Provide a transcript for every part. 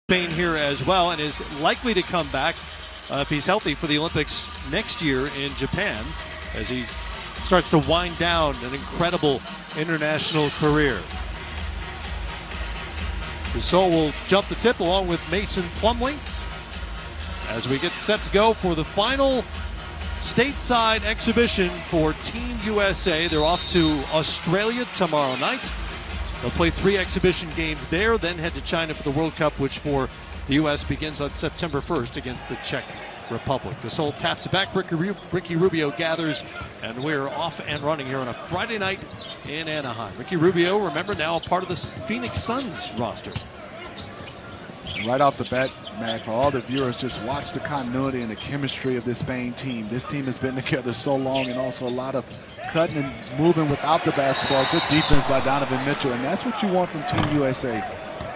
Spain here as well, and is likely to come back if he's healthy for the Olympics next year in Japan, as he starts to wind down an incredible international career. Gasol will jump the tip along with Mason Plumlee as we get set to go for the final stateside exhibition for Team USA. They're off to Australia tomorrow night. They'll play 3 exhibition games there, then head to China for the World Cup, which for the U.S. begins on September 1st against the Czech Republic. Gasol taps it back, Ricky Rubio gathers, and we're off and running here on a Friday night in Anaheim. Ricky Rubio, remember, now a part of the Phoenix Suns roster. Right off the bat, Matt, for all the viewers, just watch the continuity and the chemistry of this Spain team. This team has been together so long, and also a lot of cutting and moving without the basketball. Good defense by Donovan Mitchell, and that's what you want from Team USA.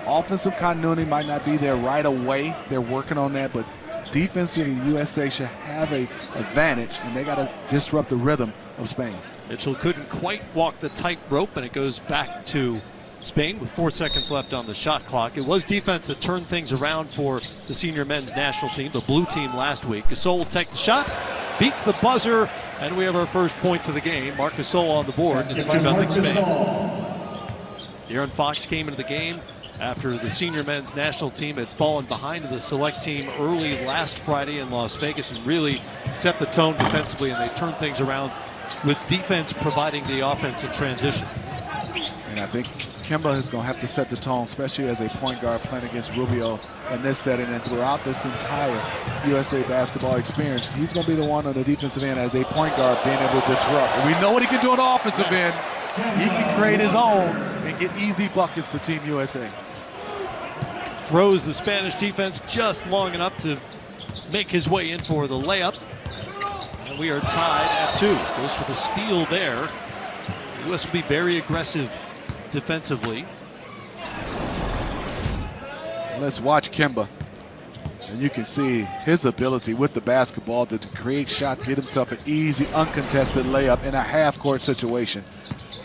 Offensive continuity might not be there right away. They're working on that, but defensively, USA should have an advantage, and they got to disrupt the rhythm of Spain. Mitchell couldn't quite walk the tightrope, and it goes back to Spain with 4 seconds left on the shot clock. It was defense that turned things around for the senior men's national team, the blue team, last week. Gasol will take the shot, beats the buzzer, and we have our first points of the game. Marc Gasol on the board. It's 2-0 Spain. De'Aaron Fox came into the game after the senior men's national team had fallen behind the select team early last Friday in Las Vegas and really set the tone defensively, and they turned things around with defense providing the offense in transition. And I think Kemba is going to have to set the tone, especially as a point guard playing against Rubio in this setting and throughout this entire USA basketball experience. He's going to be the one on the defensive end as a point guard being able to disrupt. And we know what he can do on the offensive end. He can create his own and get easy buckets for Team USA. Froze the Spanish defense just long enough to make his way in for the layup. And we are tied at 2. Goes for the steal there. The U.S. will be very aggressive defensively. Let's watch Kemba. And you can see his ability with the basketball to create shots, get himself an easy, uncontested layup in a half-court situation.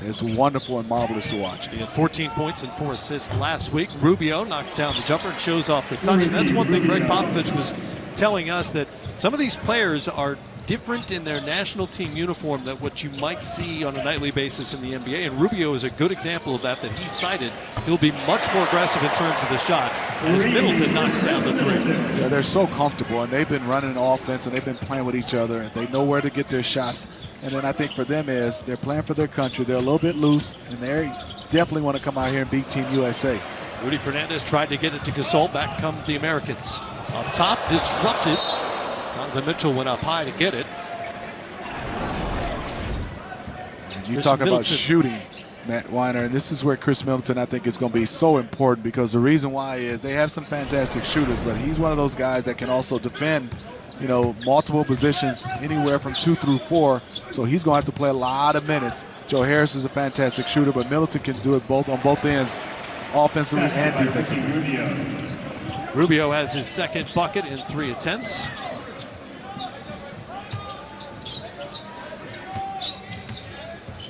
It's wonderful and marvelous to watch. He had 14 points and 4 assists last week. Rubio knocks down the jumper and shows off the touch. And that's one thing Greg Popovich was telling us, that some of these players are different in their national team uniform than what you might see on a nightly basis in the NBA. And Rubio is a good example of that he cited. He'll be much more aggressive in terms of the shot as Middleton knocks down the 3. Yeah, they're so comfortable, and they've been running offense, and they've been playing with each other, and they know where to get their shots. And then I think for them is they're playing for their country. They're a little bit loose, and they definitely want to come out here and beat Team USA. Rudy Fernandez tried to get it to Gasol. Back come the Americans. Up top, disrupted. Donovan Mitchell went up high to get it. You talk about shooting, Matt Weiner, and this is where Chris Middleton, I think, is going to be so important, because the reason why is they have some fantastic shooters, but he's one of those guys that can also defend, you know, multiple positions, anywhere from 2 through 4. So he's going to have to play a lot of minutes. Joe Harris is a fantastic shooter, but Middleton can do it both on both ends, offensively and defensively. Rubio has his second bucket in 3 attempts.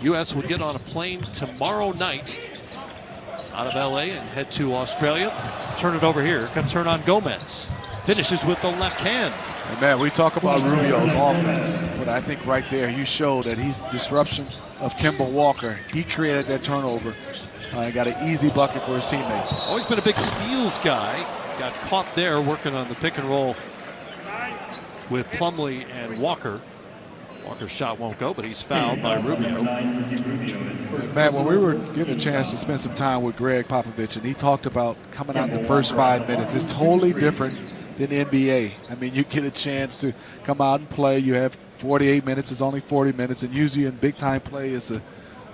U.S. will get on a plane tomorrow night out of L.A. and head to Australia. Turn it over here. Comes Hernan-Gomez. Finishes with the left hand. And man, we talk about Rubio's offense, but I think right there you show that he's disruption of Kemba Walker. He created that turnover and got an easy bucket for his teammate. Always been a big steals guy. Got caught there working on the pick and roll with Plumlee and Walker. Walker's shot won't go, but he's fouled by Rubio. Matt, when we were getting a chance to spend some time with Greg Popovich, and he talked about coming out in the first 5 minutes, it's totally different than NBA. I mean, you get a chance to come out and play. You have 48 minutes. It's only 40 minutes, and usually in big-time play, it's a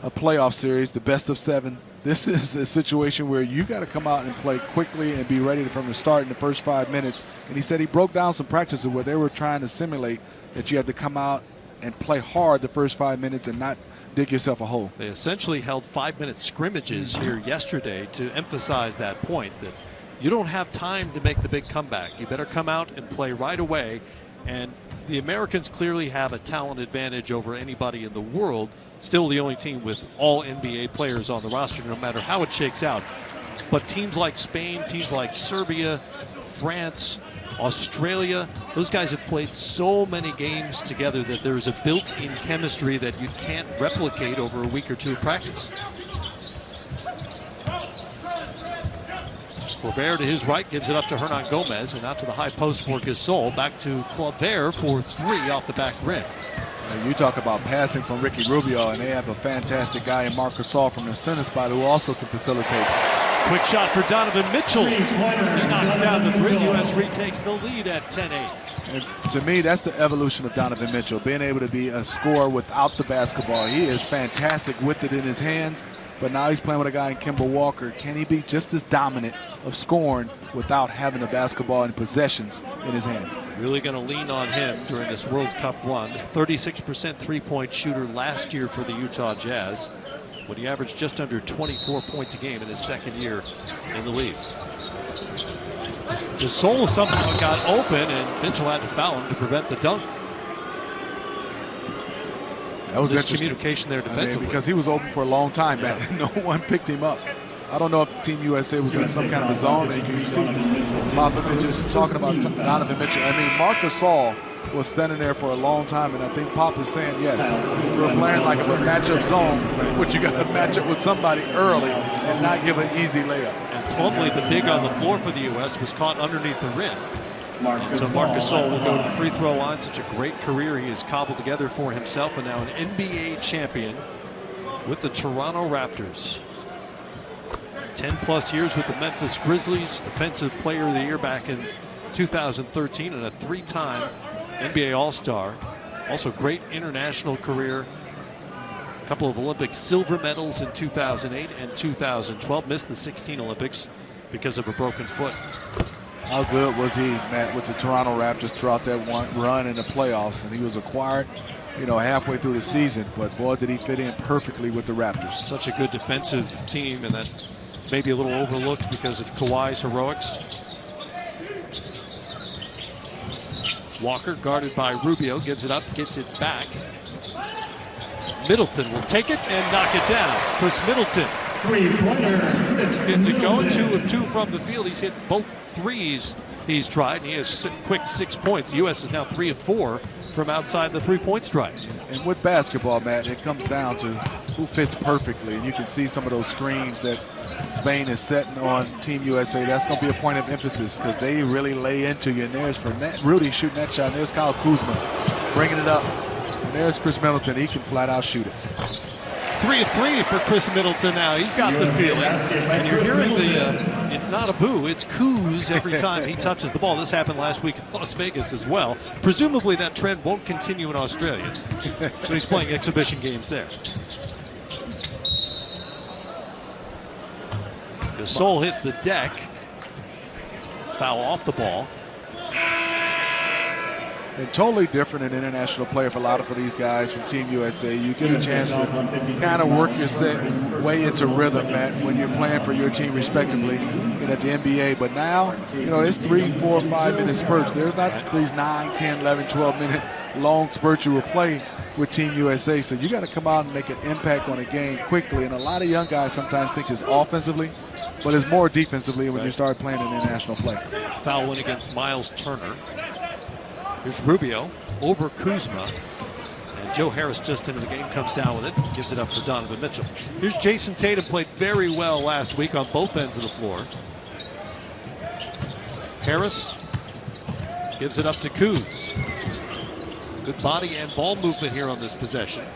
playoff series, the best of 7. This is a situation where you got to come out and play quickly and be ready from the start in the first 5 minutes. And he said he broke down some practices where they were trying to simulate that you had to come out and play hard the first 5 minutes and not dig yourself a hole. They essentially held 5-minute scrimmages here yesterday to emphasize that point, that you don't have time to make the big comeback. You better come out and play right away. And the Americans clearly have a talent advantage over anybody in the world. Still the only team with all NBA players on the roster, no matter how it shakes out. But teams like Spain, teams like Serbia, France, Australia, those guys have played so many games together that there's a built-in chemistry that you can't replicate over a week or two of practice. Claver to his right gives it up to Hernan Gomez, and out to the high post for Gasol. Back to Claver for three off the back rim. And you talk about passing from Ricky Rubio, and they have a fantastic guy in Marc Gasol from the center spot who also can facilitate. Quick shot for Donovan Mitchell. He knocks down the three. U.S. retakes the lead at 10-8. And to me, that's the evolution of Donovan Mitchell, being able to be a scorer without the basketball. He is fantastic with it in his hands, but now he's playing with a guy in Kemba Walker. Can he be just as dominant of scoring without having the basketball and possessions in his hands? Really going to lean on him during this World Cup run. 36% three-point shooter last year for the Utah Jazz, when he averaged just under 24 points a game in his second year in the league. Gasol somehow got open, and Mitchell had to foul him to prevent the dunk. That was interesting. Communication there defensively. Because he was open for a long time, man. No one picked him up. I don't know if Team USA was in some kind of a zone. And you see Popovich just talking about Donovan Mitchell. I mean, Marc Gasol was standing there for a long time, and I think Pop is saying, yes, we're playing like a matchup zone, but you got to match up with somebody early and not give an easy layup. And Plumlee, the big on the floor for the U.S., was caught underneath the rim. And so Marc Gasol will go to the free throw line. Such a great career he has cobbled together for himself, and now an NBA champion with the Toronto Raptors. 10-plus years with the Memphis Grizzlies, Defensive Player of the Year back in 2013, and a three-time NBA All-Star. Also great international career. A couple of Olympic silver medals in 2008 and 2012. Missed the 16 Olympics because of a broken foot. How good was he, Matt, with the Toronto Raptors throughout that one run in the playoffs? And he was acquired, you know, halfway through the season, but boy, did he fit in perfectly with the Raptors. Such a good defensive team, and that maybe a little overlooked because of Kawhi's heroics. Walker, guarded by Rubio, gives it up, gets it back. Middleton will take it and knock it down. Chris Middleton gets it going, 2 of 2 from the field. He's hit both threes he's tried, and he has quick 6 points. The U.S. is now 3 of 4 from outside the three-point strike. And with basketball, Matt, it comes down to who fits perfectly. And you can see some of those screens that Spain is setting on Team USA. That's going to be a point of emphasis because they really lay into you. And there's for Rudy shooting that shot. And there's Kyle Kuzma bringing it up. And there's Chris Middleton. He can flat out shoot it. 3 of 3 for Chris Middleton now. He's got the feeling. And you're hearing the, it's not a boo, it's Kuz every time he touches the ball. This happened last week in Las Vegas as well. Presumably that trend won't continue in Australia. So he's playing exhibition games there. Gasol hits the deck. Foul off the ball. And totally different an international player for a lot of these guys from Team USA. You get a chance to kind of work your way into rhythm, Matt, when you're playing for your team respectively and at the NBA. But now, you know, it's 3, 4, 5 minute spurts. There's not these 9, 10, 11, 12 minute long spurts you will play with Team USA. So you got to come out and make an impact on a game quickly. And a lot of young guys sometimes think it's offensively, but it's more defensively when you start playing an international play. Foul win against Miles Turner. Here's Rubio over Kuzma. And Joe Harris just into the game, comes down with it, gives it up for Donovan Mitchell. Here's Jason Tatum, played very well last week on both ends of the floor. Harris gives it up to Kuz. Good body and ball movement here on this possession.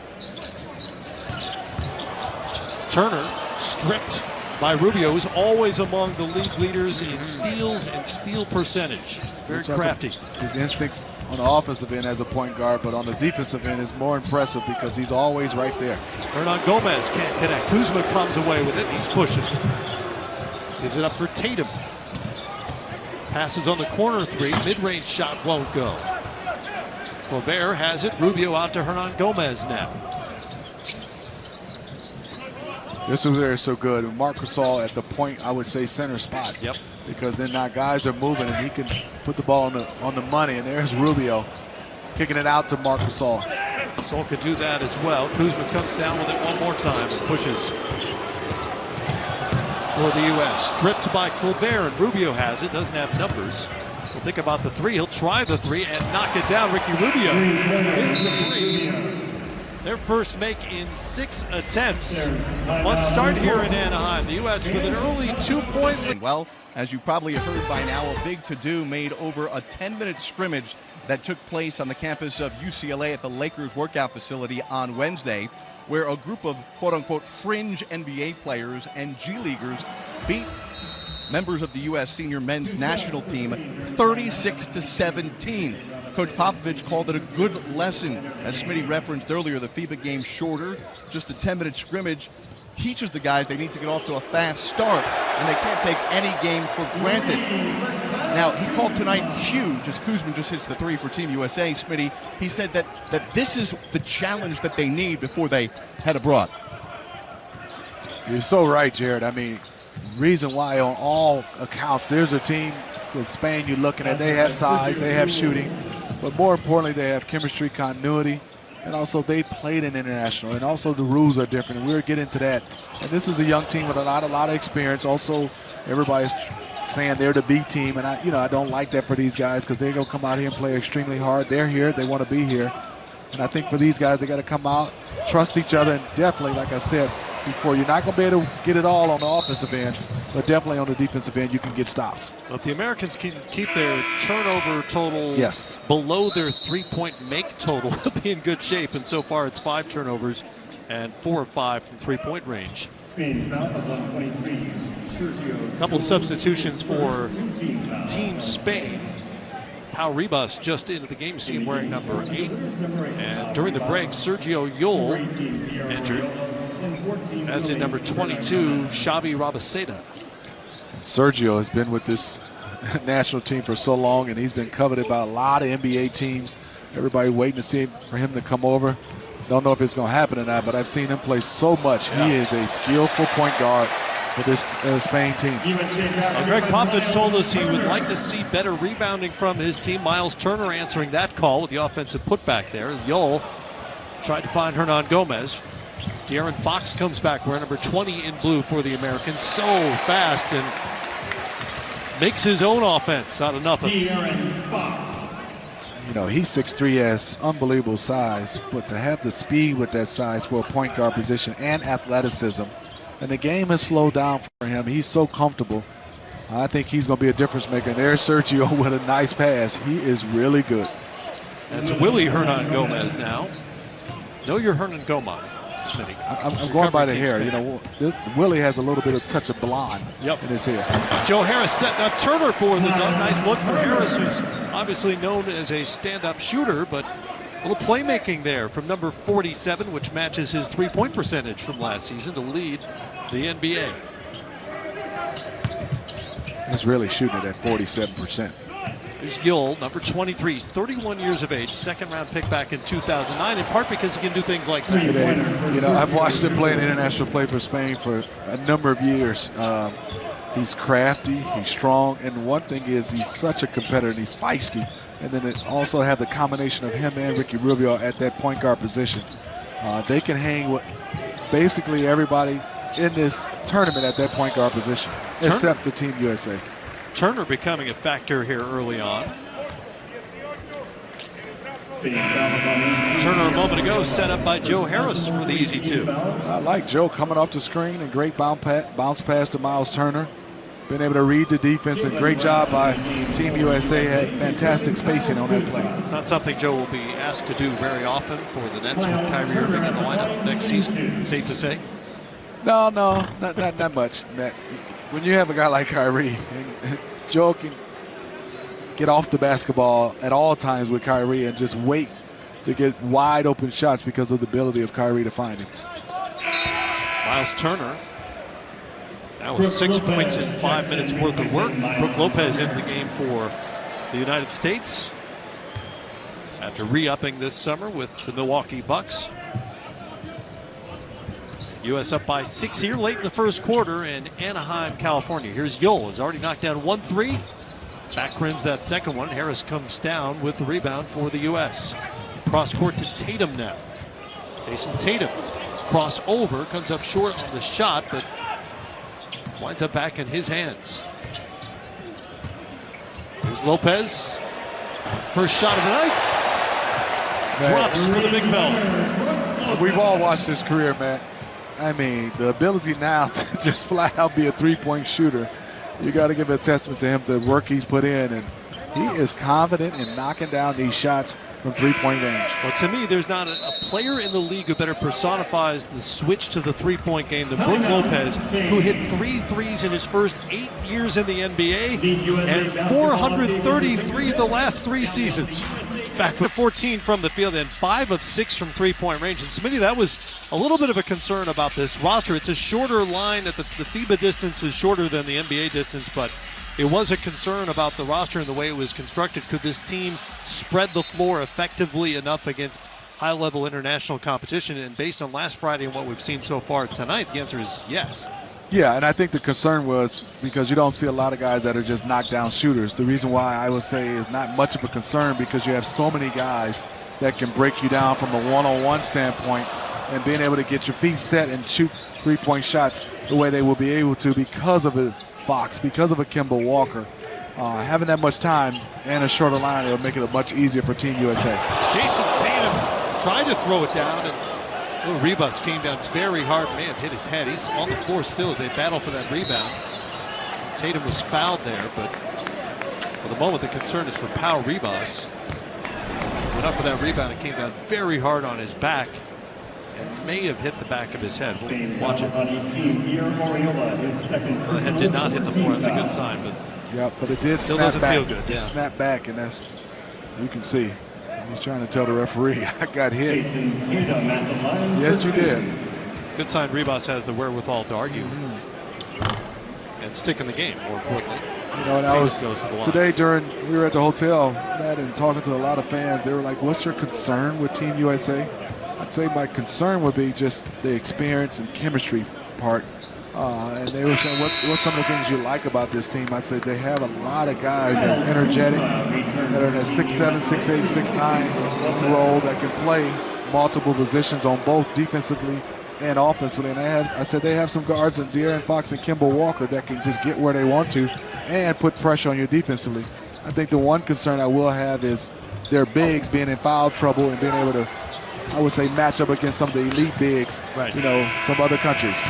Turner stripped by Rubio, who's always among the league leaders in steals and steal percentage. Very crafty. His instincts on the offensive end as a point guard, but on the defensive end is more impressive because he's always right there. Hernan Gomez can't connect. Kuzma comes away with it. He's pushing. Gives it up for Tatum. Passes on the corner three. Mid-range shot won't go. Claver has it. Rubio out to Hernan Gomez now. This was there so good. Marc Gasol at the point, I would say center spot. Yep. Because then now guys are moving and he can put the ball on the money. And there's Rubio kicking it out to Marc Gasol. Gasol could do that as well. Kuzma comes down with it one more time and pushes. for the U.S. Stripped by Colbert, and Rubio has it, doesn't have numbers. We'll think about the three. He'll try the three and knock it down. Ricky Rubio hits the three. Their first make in 6 attempts. Fun start here in Anaheim. The U.S. with an early 2-point lead. Well, as you probably have heard by now, a big to-do made over a 10-minute scrimmage that took place on the campus of UCLA at the Lakers workout facility on Wednesday, where a group of quote-unquote fringe NBA players and G-Leaguers beat members of the U.S. senior men's national team 36-17. Coach Popovich called it a good lesson. As Smitty referenced earlier, the FIBA game shorter, just a 10-minute scrimmage, teaches the guys they need to get off to a fast start, and they can't take any game for granted. Now, he called tonight huge as Kuzma just hits the three for Team USA. Smitty, he said that this is the challenge that they need before they head abroad. You're so right, Jared. I mean, reason why on all accounts, there's a team with Spain you're looking at. They have size, they have shooting, but more importantly, they have chemistry, continuity, and also they played in international, and also the rules are different, and we'll get into that. And this is a young team with a lot of experience. Also, everybody's saying they're the B team, and I don't like that for these guys because they're going to come out here and play extremely hard. They're here, they want to be here, and I think for these guys, they got to come out, trust each other, and definitely, like I said before, you're not going to be able to get it all on the offensive end, but definitely on the defensive end, you can get stops. Well, if the Americans can keep their turnover total below their 3-point make total, they'll be in good shape. And so far, it's 5 turnovers and 4 of 5 from 3-point range. A couple of substitutions for Team Spain. Pau Ribas just into the game scene wearing number 8. And during the break, Sergio Yul entered, as did number 22, Xavi Rabaseda. Sergio has been with this national team for so long, and he's been coveted by a lot of NBA teams. Everybody waiting to see for him to come over. Don't know if it's going to happen or not, but I've seen him play so much. He is a skillful point guard for this Spain team. Greg Popovich told us he would like to see better rebounding from his team. Miles Turner answering that call with the offensive putback there. Yol tried to find Hernan Gomez. De'Aaron Fox comes back wearing number 20 in blue for the Americans. So fast and makes his own offense out of nothing. You know, he's 6'3", has unbelievable size, but to have the speed with that size for a point guard position and athleticism, and the game has slowed down for him. He's so comfortable. I think he's going to be a difference maker. And there's Sergio with a nice pass. He is really good. That's Willie Hernan Gomez now. Know your Hernan Gomez, Smitty. I'm going by the hair. You know, Willie has a little bit of touch of blonde in his hair. Joe Harris setting up Turner for the dunk. Nice look for Harris, who's obviously known as a stand-up shooter, but a little playmaking there from number 47, which matches his 3-point percentage from last season to lead the NBA. He's really shooting it at 47%. Here's Gill, number 23. He's 31 years of age, second-round pick back in 2009, in part because he can do things like that. You know, I've watched him play in international play for Spain for a number of years. He's crafty, he's strong, and one thing is he's such a competitor, and he's feisty. And then it also have the combination of him and Ricky Rubio at that point guard position. They can hang with basically everybody in this tournament at that point guard position, except the Team USA. Turner becoming a factor here early on. Turner a moment ago set up by Joe Harris for the easy 2. I like Joe coming off the screen and great bounce pass to Miles Turner. Been able to read the defense, and great job by Team USA. Had fantastic spacing on that play. It's not something Joe will be asked to do very often for the Nets with Kyrie Irving in the lineup next season. Safe to say? No, not much, Matt. When you have a guy like Kyrie, and Joe can get off the basketball at all times with Kyrie and just wait to get wide open shots because of the ability of Kyrie to find him. Miles Turner now with 6 points in 5 minutes worth of work. Brook Lopez into the game for the United States after re-upping this summer with the Milwaukee Bucks. U.S. up by 6 here late in the first quarter in Anaheim, California. Here's Yul, has already knocked down 1 3. Back rims that second one. Harris comes down with the rebound for the U.S. Cross court to Tatum now. Jason Tatum cross over, comes up short on the shot, but winds up back in his hands. Here's Lopez. First shot of the night. Drops for the big fella. We've all watched his career, man. I mean, the ability now to just flat out be a three-point shooter, you got to give a testament to him, the work he's put in, and he is confident in knocking down these shots from three-point range. Well, to me, there's not a player in the league who better personifies the switch to the three-point game than Brook Lopez, who hit 3 threes in his first 8 years in the NBA and 433 the last 3 seasons. Back to 14 from the field and 5 of 6 from three-point range. And Smitty, that was a little bit of a concern about this roster. It's a shorter line. The FIBA distance is shorter than the NBA distance, but it was a concern about the roster and the way it was constructed. Could this team spread the floor effectively enough against high-level international competition? And based on last Friday and what we've seen so far tonight, the answer is yes. Yeah, and I think the concern was because you don't see a lot of guys that are just knockdown shooters. The reason why I would say is not much of a concern because you have so many guys that can break you down from a one-on-one standpoint, and being able to get your feet set and shoot three-point shots the way they will be able to because of a Fox, because of a Kemba Walker. Having that much time and a shorter line, it'll make it much easier for Team USA. Jason Tatum tried to throw it down, and Ribas came down very hard. Man, hit his head. He's on the floor still as they battle for that rebound. Tatum was fouled there, but for the moment, the concern is for Pau Ribas. Went up for that rebound and came down very hard on his back and may have hit the back of his head. We'll watch it. The head did not hit the floor. That's a good sign, but yeah, but it did still snap doesn't back. feel good. It Yeah. snapped back, and that's, you can see. He's trying to tell the referee, I got hit. Yes, you did. Good sign Ribas has the wherewithal to argue and stick in the game, more importantly. You know, and I was today we were at the hotel, Matt, and talking to a lot of fans. They were like, what's your concern with Team USA? I'd say my concern would be just the experience and chemistry part. And they were saying, what's some of the things you like about this team? I'd say they have a lot of guys that's energetic, that are in a 6'7", 6'8", 6'9" role that can play multiple positions on both defensively and offensively. And I said they have some guards in De'Aaron Fox and Kemba Walker that can just get where they want to and put pressure on you defensively. I think the one concern I will have is their bigs being in foul trouble and being able to, I would say, match up against some of the elite bigs, you know, from other countries.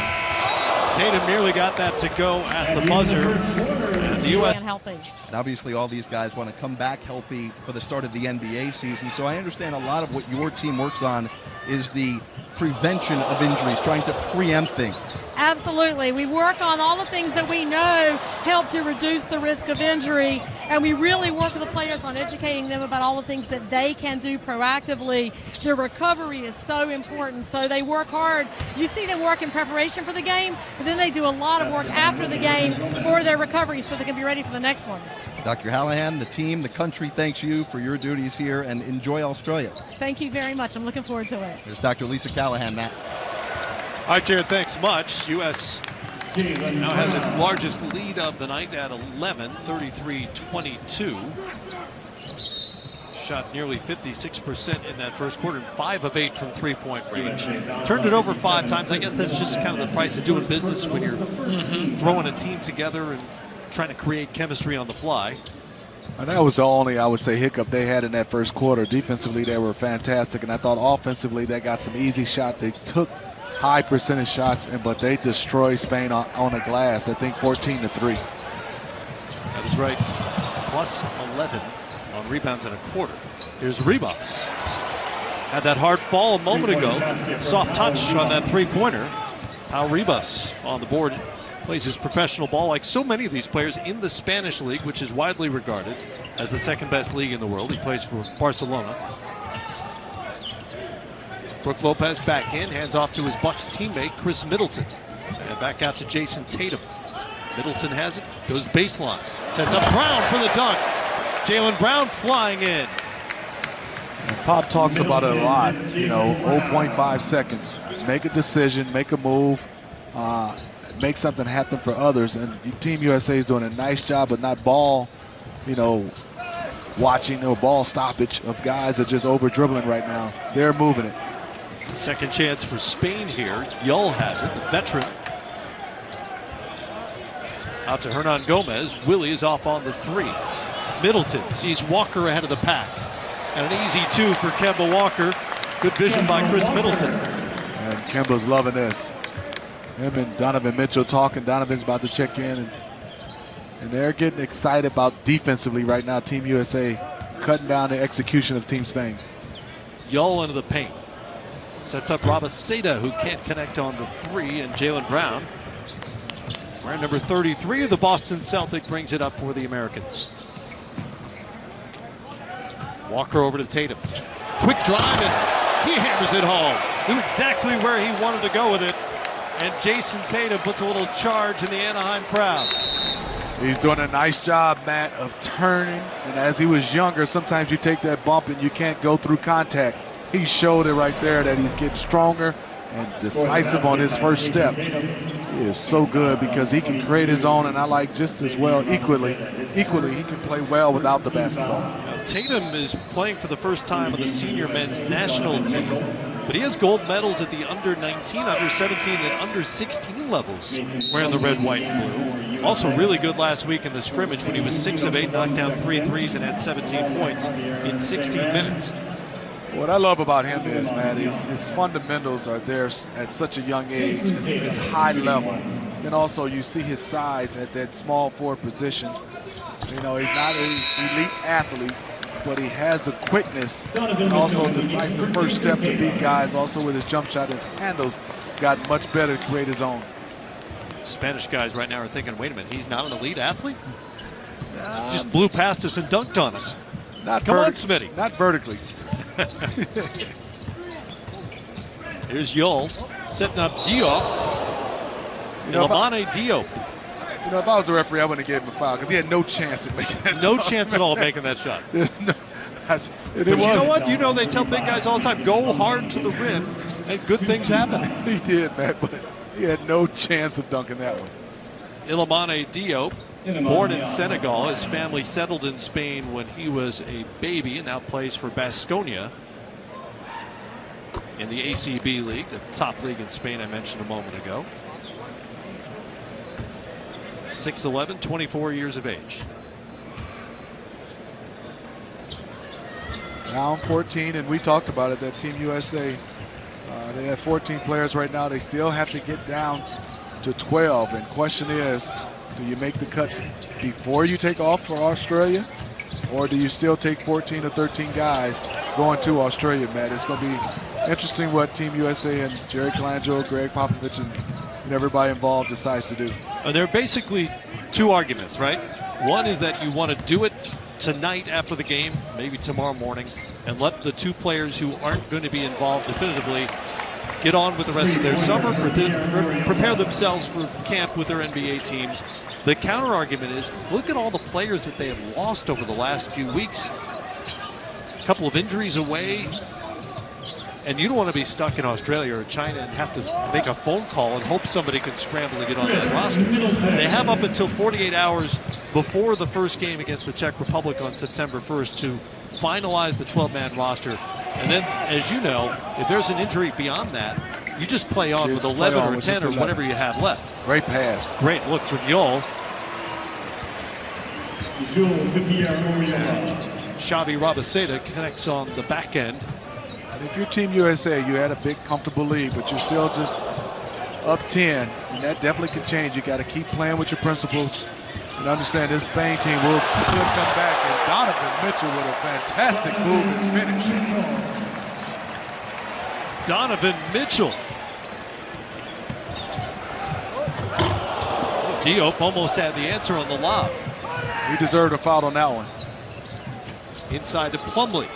Tatum nearly got that to go at the buzzer. And the U.S. And obviously all these guys want to come back healthy for the start of the NBA season. So I understand a lot of what your team works on is the prevention of injuries, trying to preempt things. Absolutely. We work on all the things that we know help to reduce the risk of injury, and we really work with the players on educating them about all the things that they can do proactively. Their recovery is so important, so they work hard. You see them work in preparation for the game, but then they do a lot of work after the game for their recovery so they can be ready for the next one. Dr. Hallahan, the team, the country thanks you for your duties here, and enjoy Australia. Thank you very much. I'm looking forward to it. There's Dr. Lisa Callahan, Matt. All right, Jared, thanks much. U.S. now has its largest lead of the night at 11, 33-22. Shot nearly 56% in that first quarter, and 5 of 8 from three-point range. Turned it over 5 times. I guess that's just kind of the price of doing business when you're throwing a team together and trying to create chemistry on the fly. And that was the only, I would say, hiccup they had in that first quarter. Defensively, they were fantastic, and I thought offensively they got some easy shots. They took high percentage shots, but they destroyed Spain on the glass. I think 14-3. That is right. Plus 11 on rebounds in a quarter. Here's Ribas. Had that hard fall a moment ago. Soft touch on that three-pointer. Pau Ribas on the board. Plays his professional ball like so many of these players in the Spanish league, which is widely regarded as the second best league in the world. He plays for Barcelona. Brook Lopez back in, hands off to his Bucks teammate, Chris Middleton. And back out to Jason Tatum. Middleton has it, goes baseline. Sets up Brown for the dunk. Jaylen Brown flying in. And Pop talks about it a lot, you know, 0.5 seconds. Make a decision, make a move, make something happen for others. And Team USA is doing a nice job of not ball, you know, watching or ball stoppage of guys that are just over dribbling right now. They're moving it. Second chance for Spain here. Yul has it, the veteran. Out to Hernan Gomez. Willie is off on the 3. Middleton sees Walker ahead of the pack. And an easy 2 for Kemba Walker. Good vision by Chris Middleton. And Kemba's loving this. Him and Donovan Mitchell talking. Donovan's about to check in. And they're getting excited about defensively right now. Team USA cutting down the execution of Team Spain. Yull into the paint. Sets up Rabaseda, who can't connect on the 3, and Jaylen Brown. Wearing number 33 of the Boston Celtic brings it up for the Americans. Walker over to Tatum. Quick drive, and he hammers it home. Knew exactly where he wanted to go with it. And Jason Tatum puts a little charge in the Anaheim crowd. He's doing a nice job, Matt, of turning. And as he was younger, sometimes you take that bump and you can't go through contact. He showed it right there that he's getting stronger and decisive on his first step. He is so good because he can create his own, and I like just as well, equally, he can play well without the basketball. Now, Tatum is playing for the first time on the senior men's national team, but he has gold medals at the under 19, under 17, and under 16 levels wearing the red, white, and blue. Also really good last week in the scrimmage when he was 6 of 8, knocked down 3 threes, and had 17 points in 16 minutes. What I love about him is, man, his fundamentals are there at such a young age. It's high level. And also you see his size at that small forward position. You know, he's not an elite athlete, but he has the quickness and also decisive first step to beat guys. Also with his jump shot, his handles got much better to create his own. Spanish guys right now are thinking, wait a minute, he's not an elite athlete? Just blew past us and dunked on us. Come on, Smitty. Not vertically. Here's Yull setting up Diop. Lamane Diop. You know, if I was a referee, I wouldn't have given him a foul because he had no chance at making that. No chance at all of making that shot. But you know what? You know they tell big guys all the time, go hard to the rim, and good things happen. He did, Matt, but he had no chance of dunking that one. Ilimane Diop, born in Senegal. His family settled in Spain when he was a baby and now plays for Baskonia in the ACB League, the top league in Spain I mentioned a moment ago. 6'11", 24 years of age. Down 14, and we talked about it, that Team USA, they have 14 players right now. They still have to get down to 12, and question is, do you make the cuts before you take off for Australia, or do you still take 14 or 13 guys going to Australia, Matt? It's going to be interesting what Team USA and Jerry Colangelo, Greg Popovich, and everybody involved decides to do. There are basically two arguments, right? One is that you want to do it tonight after the game, maybe tomorrow morning, and let the two players who aren't going to be involved definitively get on with the rest of their summer, prepare themselves for camp with their NBA teams. The counter argument is, look at all the players that they have lost over the last few weeks. A couple of injuries away, and you don't want to be stuck in Australia or China and have to make a phone call and hope somebody can scramble to get on that roster. They have up until 48 hours before the first game against the Czech Republic on September 1st to finalize the 12-man roster. And then, as you know, if there's an injury beyond that, you just play on with 11 or 10 or whatever you have left. Great pass. Great look from Yull. Xavi Rabaseda connects on the back end. And if you're Team USA, you had a big, comfortable lead, but you're still just up 10, and that definitely can change. You got to keep playing with your principles and understand this Spain team will come back. And Donovan Mitchell with a fantastic move and finish. Donovan Mitchell. Diop almost had the answer on the lob. He deserved a foul on that one. Inside to Plumlee.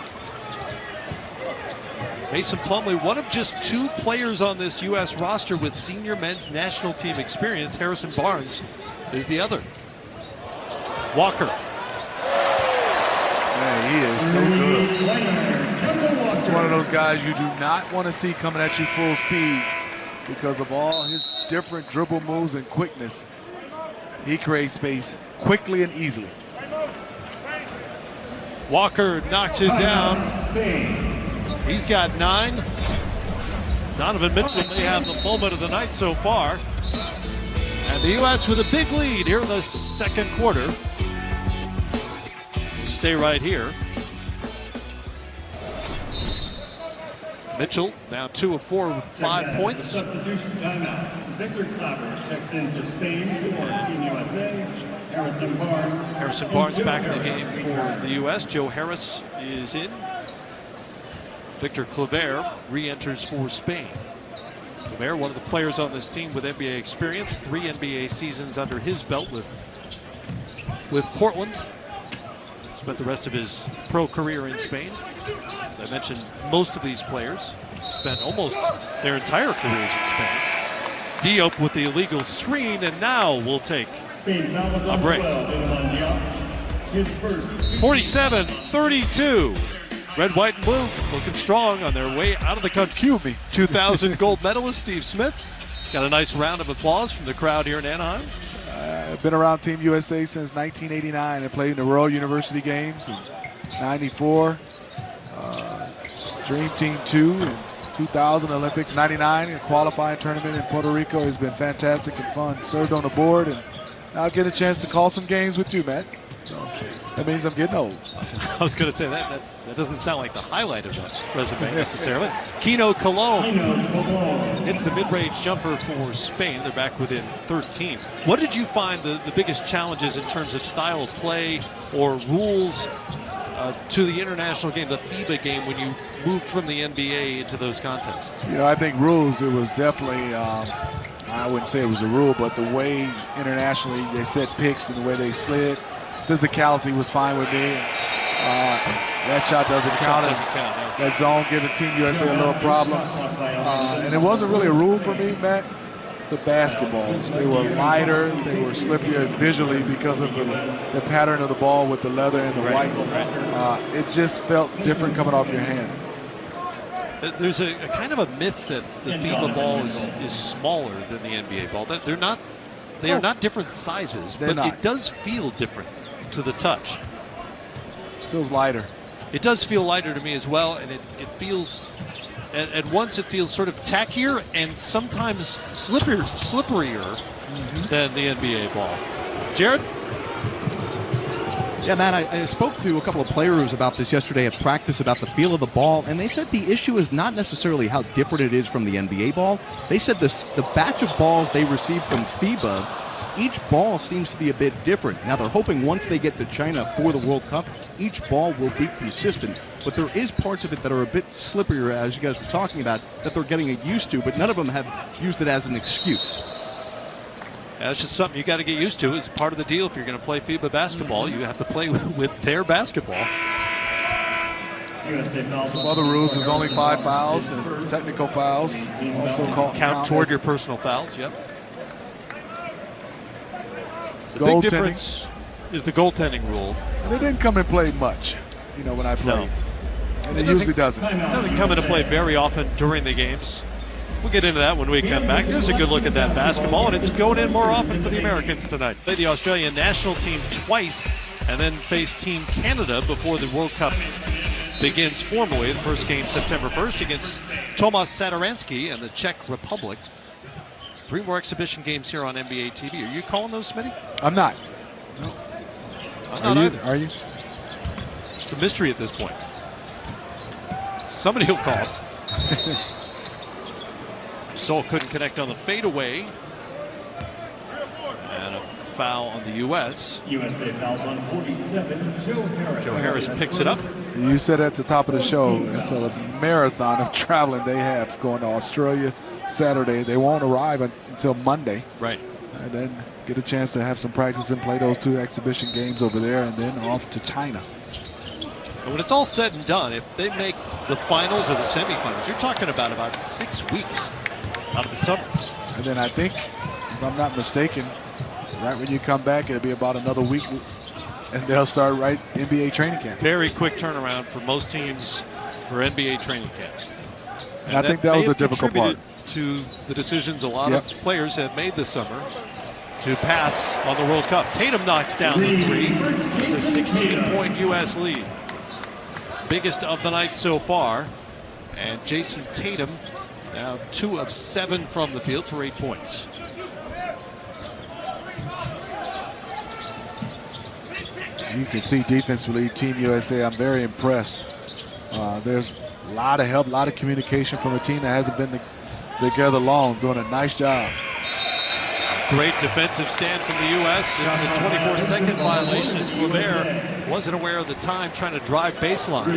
Mason Plumlee, one of just two players on this U.S. roster with senior men's national team experience. Harrison Barnes is the other. Walker. Man, he is so good. He's one of those guys you do not want to see coming at you full speed because of all his different dribble moves and quickness. He creates space quickly and easily. Walker knocks it down. He's got 9. Donovan Mitchell may have the moment of the night so far. And The U.S. with a big lead here in the second quarter. Stay right here. Mitchell now 2 of 4 with 5 points. Substitution timeout. Victor Claver checks in for Spain for Team USA. Harrison Barnes back in the game for the U.S. Joe Harris is in. Victor Claver re-enters for Spain. Claver, one of the players on this team with NBA experience, 3 NBA seasons under his belt with Portland. Spent the rest of his pro career in Spain. I mentioned most of these players spent almost their entire careers in Spain. Diop with the illegal screen, and now we'll take a break. 47-32. Red, white, and blue looking strong on their way out of the country. Cue me. 2000 gold medalist Steve Smith. Got a nice round of applause from the crowd here in Anaheim. I've been around Team USA since 1989. I played in the Royal University Games in 94. Dream Team 2 in 2000 Olympics, 99, a qualifying tournament in Puerto Rico has been fantastic and fun. Served on the board, and I'll get a chance to call some games with you, Matt. So that means I'm getting old. I was going to say that doesn't sound like the highlight of that resume necessarily. Kino Colom hits the mid-range jumper for Spain. They're back within 13. What did you find the biggest challenges in terms of style of play or rules to the international game, the FIBA game, when you moved from the NBA into those contests? You know, I think rules, it was definitely, I wouldn't say it was a rule, but the way internationally they set picks and the way they slid, physicality was fine with me. That shot doesn't count. That zone giving Team USA a little problem. And it wasn't really a rule for me, Matt. The basketballs, they were lighter, they were slippier visually because of the pattern of the ball with the leather and the white. It just felt different coming off your hand. There's a kind of a myth that the FIBA ball is smaller than the NBA ball. They are not different sizes, but it does feel different to the touch. It feels lighter. It does feel lighter to me as well, and it feels, at once it feels sort of tackier and sometimes slipperier than the NBA ball. Jared? Yeah, Matt, I spoke to a couple of players about this yesterday at practice about the feel of the ball, and they said the issue is not necessarily how different it is from the NBA ball. They said the batch of balls they received from FIBA, each ball seems to be a bit different. Now they're hoping once they get to China for the World Cup, each ball will be consistent. But there is parts of it that are a bit slipperier, as you guys were talking about, that they're getting used to, but none of them have used it as an excuse. That's just something you got to get used to. It's part of the deal. If you're going to play FIBA basketball, you have to play with their basketball. Some other rules is only 5 fouls and technical fouls also count toward your personal fouls. Yep. The big difference is the goaltending rule. And it didn't come in play much, you know, when I played. No. And it usually doesn't. It doesn't come into play very often during the games. We'll get into that when we come back. There's a good look at that basketball, and it's going in more often for the Americans tonight. Play the Australian national team twice and then face Team Canada before the World Cup begins formally. The first game September 1st against Tomas Satoransky and the Czech Republic. 3 more exhibition games here on NBA TV. Are you calling those, Smitty? I'm not. No. I'm not either. Are you? It's a mystery at this point. Somebody will call. Sol couldn't connect on the fadeaway. And a foul on the U.S. USA fouls on 47, Joe Harris. Joe Harris picks it up. You said at the top of the show, it's a marathon of traveling they have going to Australia Saturday. They won't arrive until Monday. Right. And then get a chance to have some practice and play those 2 exhibition games over there and then off to China. And when it's all said and done, if they make the finals or the semifinals, you're talking about 6 weeks out of the summer. And then I think, if I'm not mistaken, right when you come back, it'll be about another week, and they'll start right NBA training camp. Very quick turnaround for most teams for NBA training camp. And I think that was a difficult part. To the decisions a lot of players have made this summer to pass on the World Cup. Tatum knocks down the 3. It's a 16-point U.S. lead. Biggest of the night so far. And Jason Tatum now 2 of 7 from the field for 8 points. you can see defensively, Team USA, I'm very impressed. There's a lot of help, a lot of communication from a team that hasn't been together long, doing a nice job. Great defensive stand from the U.S. It's a 24-second violation as Kleber wasn't aware of the time, trying to drive baseline.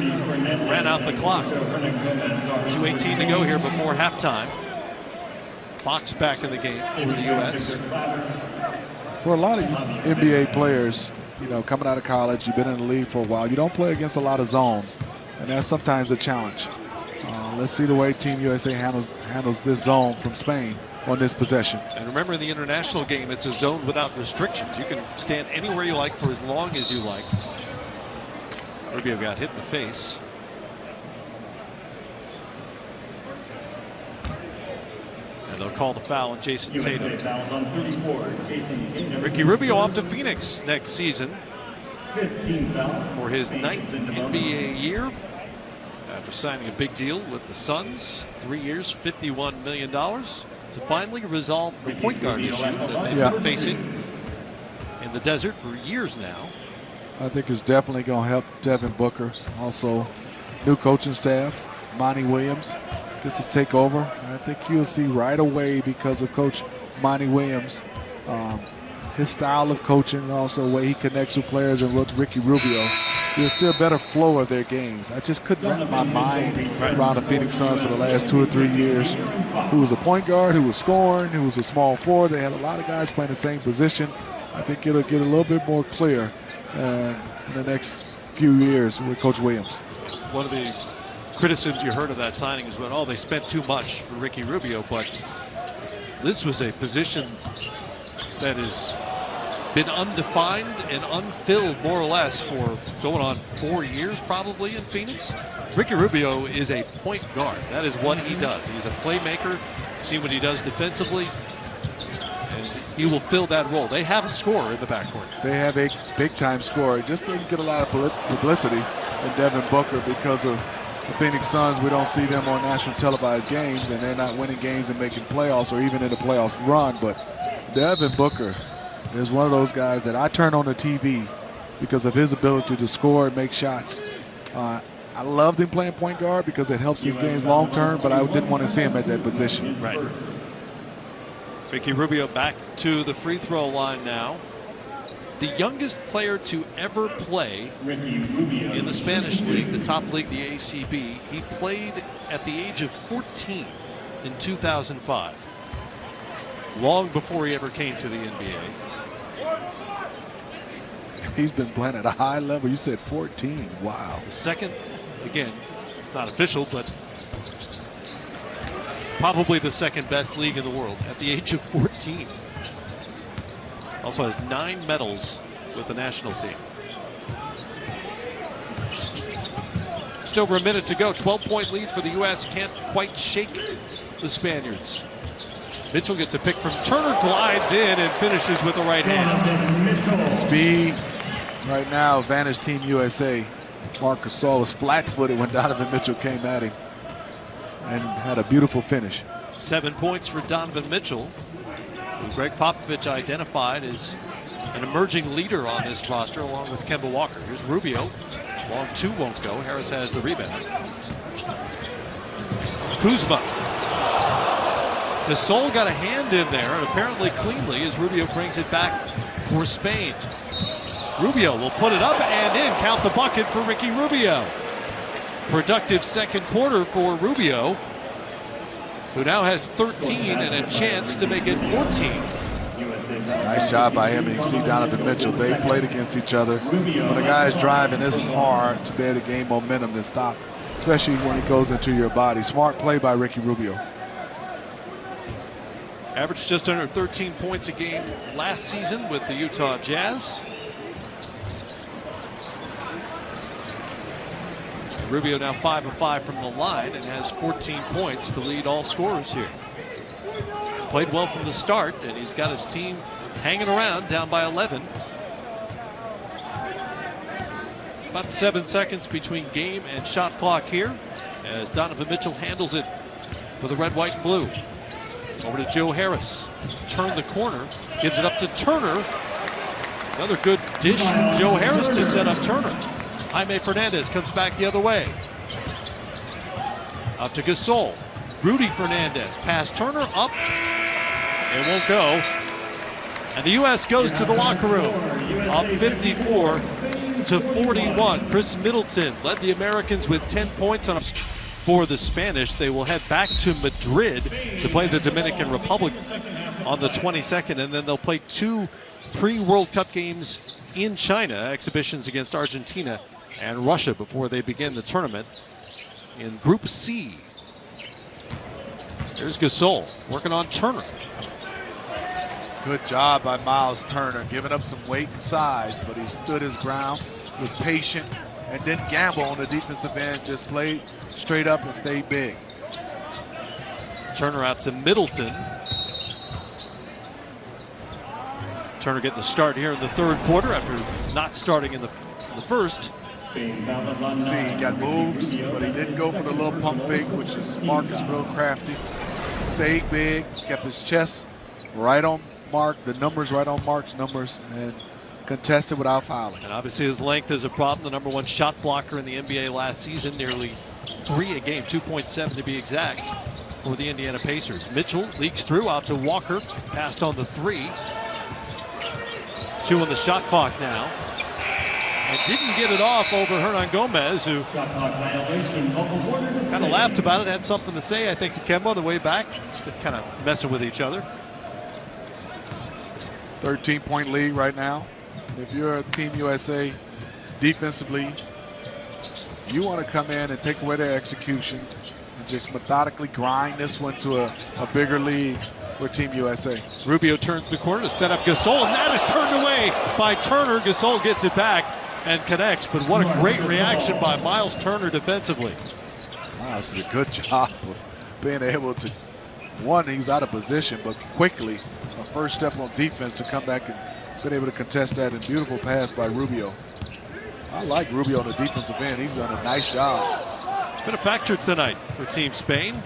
Ran out the clock. 2:18 to go here before halftime. Fox back in the game for the U.S. For a lot of NBA players, you know, coming out of college, you've been in the league for a while, you don't play against a lot of zone, and that's sometimes a challenge. Let's see the way Team USA handles this zone from Spain on this possession. And remember, in the international game, it's a zone without restrictions. You can stand anywhere you like for as long as you like. Rubio got hit in the face. And they'll call the foul on Jason Tatum. Ricky Rubio off to Phoenix next season for his 9th NBA year. After signing a big deal with the Suns, 3 years, $51 million, to finally resolve the point guard issue that they've been facing in the desert for years now. I think it's definitely going to help Devin Booker. Also, new coaching staff, Monty Williams gets to take over. I think you'll see right away, because of Coach Monty Williams, his style of coaching, and also the way he connects with players, and with Ricky Rubio, you'll see a better flow of their games. I just couldn't wrap my mind around the Phoenix Suns for the last 2 or 3 years. Who was a point guard, who was scoring, who was a small forward. They had a lot of guys playing the same position. I think it'll get a little bit more clear in the next few years with Coach Williams. One of the criticisms you heard of that signing is when, oh, they spent too much for Ricky Rubio, but this was a position that has been undefined and unfilled more or less for going on 4 years probably in Phoenix. Ricky Rubio is a point guard. That is what he does. He's a playmaker. See what he does defensively, and he will fill that role. They have a scorer in the backcourt. They have a big-time scorer. Just didn't get a lot of publicity in Devin Booker because of the Phoenix Suns. We don't see them on national televised games, and they're not winning games and making playoffs or even in the playoff run. But Devin Booker is one of those guys that I turn on the TV because of his ability to score and make shots. I loved him playing point guard because it helps his games long term, but I didn't want to see him at that position. Right. Ricky Rubio back to the free throw line now. The youngest player to ever play in the Spanish league, the top league, the ACB. He played at the age of 14 in 2005, long before he ever came to the NBA. He's been playing at a high level. You said 14. Wow. The second, again, it's not official, but probably the second best league in the world at the age of 14. Also has 9 medals with the national team. Just over a minute to go. 12-point lead for the U.S. Can't quite shake the Spaniards. Mitchell gets a pick from Turner, glides in and finishes with the right hand. Speed right now, advantage Team USA. Marc Gasol was flat-footed when Donovan Mitchell came at him and had a beautiful finish. 7 points for Donovan Mitchell, who Greg Popovich identified as an emerging leader on this roster along with Kemba Walker. Here's Rubio. Long two won't go. Harris has the rebound. Kuzma. Gasol got a hand in there, and apparently cleanly, as Rubio brings it back for Spain. Rubio will put it up and in. Count the bucket for Ricky Rubio. Productive second quarter for Rubio, who now has 13 and a chance to make it 14. Nice job by him. And you see Donovan Mitchell. They played against each other. When a guy is driving, it's hard to be able to gain momentum and stop, especially when he goes into your body. Smart play by Ricky Rubio. Averaged just under 13 points a game last season with the Utah Jazz. Rubio now 5 of 5 from the line and has 14 points to lead all scorers here. Played well from the start, and he's got his team hanging around down by 11. About 7 seconds between game and shot clock here as Donovan Mitchell handles it for the red, white, and blue. Over to Joe Harris. Turn the corner, gives it up to Turner. Another good dish from Joe Harris to set up Turner. Jaime Fernandez comes back the other way. Up to Gasol. Rudy Fernandez. Pass Turner up. It won't go. And the U.S. goes to the locker room. Up 54-41. Chris Middleton led the Americans with 10 points on for the Spanish. They will head back to Madrid to play the Dominican Republic on the 22nd, and then they'll play 2 pre-World Cup games in China, exhibitions against Argentina and Russia before they begin the tournament in Group C. Here's Gasol working on Turner. Good job by Miles Turner, giving up some weight and size, but he stood his ground, was patient, and didn't gamble on the defensive end, just played straight up and stayed big. Turner out to Middleton. Turner getting the start here in the third quarter after not starting in the first. See, he got moves, but he didn't go for the little pump fake, which is Marcus real crafty. Stayed big, kept his chest right on Mark, the numbers right on Mark's numbers, and contested without fouling. And obviously his length is a problem. The number 1 shot blocker in the NBA last season, nearly 3 a game, 2.7 to be exact, for the Indiana Pacers. Mitchell leaks through out to Walker, passed on the 3. 2 on the shot clock now. And didn't get it off over Hernan Gomez, who kind of laughed about it, had something to say, I think, to Kemba on the way back. They're kind of messing with each other. 13-point lead right now. If you're a Team USA defensively, you want to come in and take away their execution and just methodically grind this one to a bigger lead for Team USA. Rubio turns the corner to set up Gasol, and that is turned away by Turner. Gasol gets it back and connects, but what a great reaction by Miles Turner defensively. Miles did a good job of being able to, one, he was out of position, but quickly, a first step on defense to come back and been able to contest that, and beautiful pass by Rubio. I like Rubio on the defensive end. He's done a nice job. Been a factor tonight for Team Spain.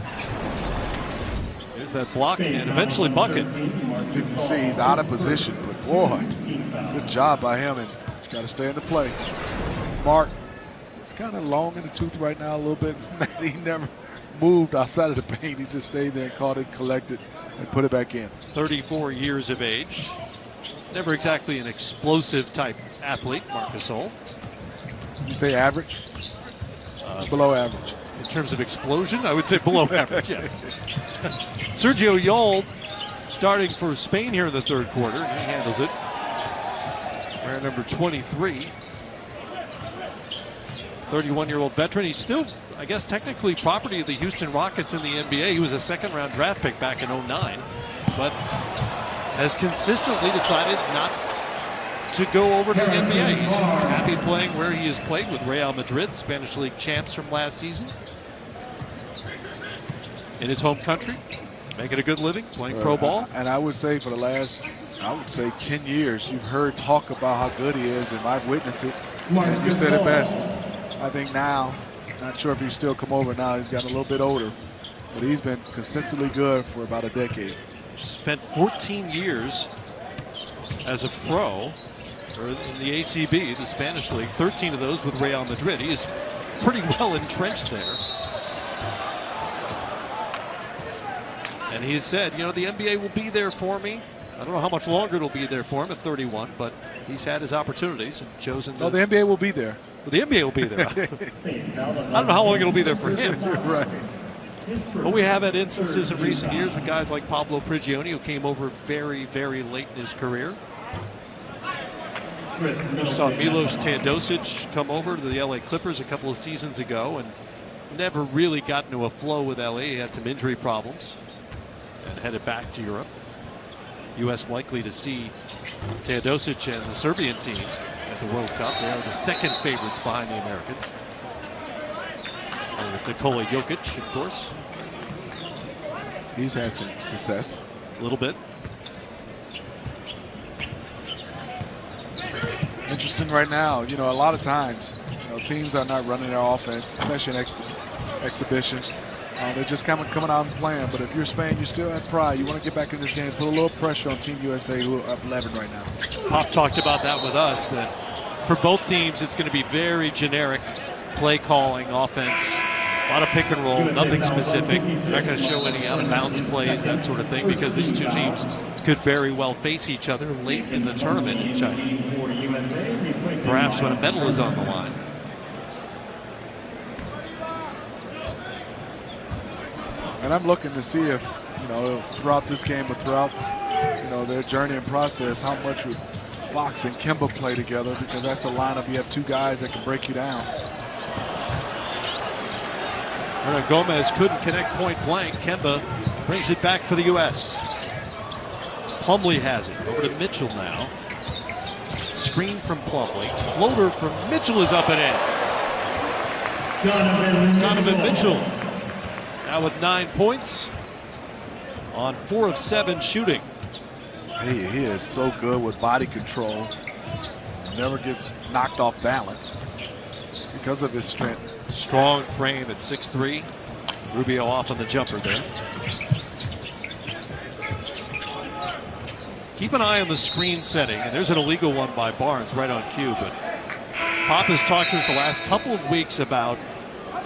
There's that block and eventually bucket. You can see he's out of position, but boy, good job by him, and he's got to stay in the play. Mark, it's kind of long in the tooth right now a little bit. He never moved outside of the paint. He just stayed there and caught it, collected, and put it back in. 34 years of age. Never exactly an explosive type athlete, Marc Gasol. You say average? Below average. In terms of explosion, I would say below average, yes. Sergio Yul starting for Spain here in the third quarter. He handles it. Wearing number 23. 31-year-old veteran. He's still, I guess, technically property of the Houston Rockets in the NBA. He was a second-round draft pick back in 09, but has consistently decided not to go over to the NBA. He's happy playing where he has played with Real Madrid, Spanish League champs from last season. In his home country, making a good living, playing pro ball. And I would say for the last, 10 years, you've heard talk about how good he is, and I've witnessed it. And you said it best. I think now, not sure if he's still come over now, he's gotten a little bit older, but he's been consistently good for about a decade. Spent 14 years as a pro in the ACB, the Spanish League, 13 of those with Real Madrid. He is pretty well entrenched there. And he has said, you know, the NBA will be there for me. I don't know how much longer it'll be there for him at 31, but he's had his opportunities and chosen to. No, the NBA will be there. Well, the NBA will be there. I don't know how long it'll be there for him. Right. But we have had instances in recent years with guys like Pablo Prigioni, who came over very, very late in his career. We saw Milos Teodosic come over to the LA Clippers a couple of seasons ago and never really got into a flow with LA. He had some injury problems and headed back to Europe. U.S. likely to see Teodosic and the Serbian team at the World Cup. They are the second favorites behind the Americans. And with Nikola Jokic, of course. He's had some success. A little bit. Interesting right now. You know, a lot of times, teams are not running their offense, especially in exhibition. They're just coming out and playing. But if you're Spain, you still have pride. You want to get back in this game, put a little pressure on Team USA, who are up 11 right now. Pop talked about that with us, that for both teams, it's going to be very generic play calling, offense, a lot of pick and roll, nothing specific. Not going to show any out of bounds plays, that sort of thing, because these two teams could very well face each other late in the tournament in China, perhaps when a medal is on the line. And I'm looking to see if, throughout this game or throughout, their journey and process, how much would Fox and Kemba play together, because that's a lineup. You have two guys that can break you down. Gomez couldn't connect point blank. Kemba brings it back for the U.S. Plumlee has it. Over to Mitchell now. Screen from Plumlee. Floater from Mitchell is up and in. Donovan Mitchell now with 9 points on 4 of 7 shooting. He is so good with body control. Never gets knocked off balance because of his strength. Strong frame at 6'3". Rubio off on the jumper there. Keep an eye on the screen setting, and there's an illegal one by Barnes right on cue, but Pop has talked to us the last couple of weeks about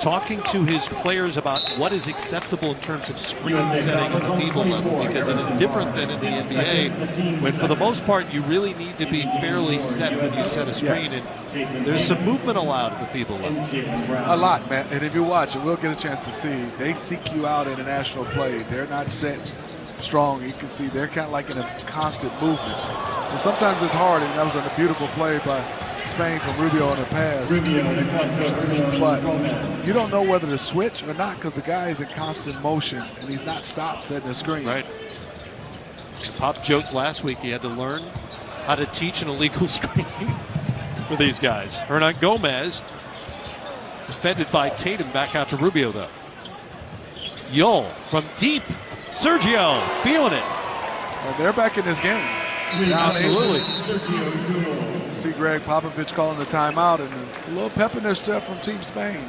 talking to his players about what is acceptable in terms of screen setting at the FIBA level, because it is different than in the NBA, when for the most part you really need to be fairly set when you set a screen. Yes. And there's some movement allowed at the FIBA level. A lot, man. And if you watch it, we'll get a chance to see. They seek you out in international play. They're not set strong. You can see they're kind of like in a constant movement. And sometimes it's hard, and that was a beautiful play by Spain from Rubio on the pass. But you don't know whether to switch or not, because the guy is in constant motion and he's not stopped setting the screen. Right. Pop joked last week he had to learn how to teach an illegal screen for these guys. Hernan Gomez defended by Tatum, back out to Rubio though. Yul from deep. Sergio feeling it. Well, they're back in this game. Absolutely. See Greg Popovich calling the timeout, and a little pep in their step from Team Spain.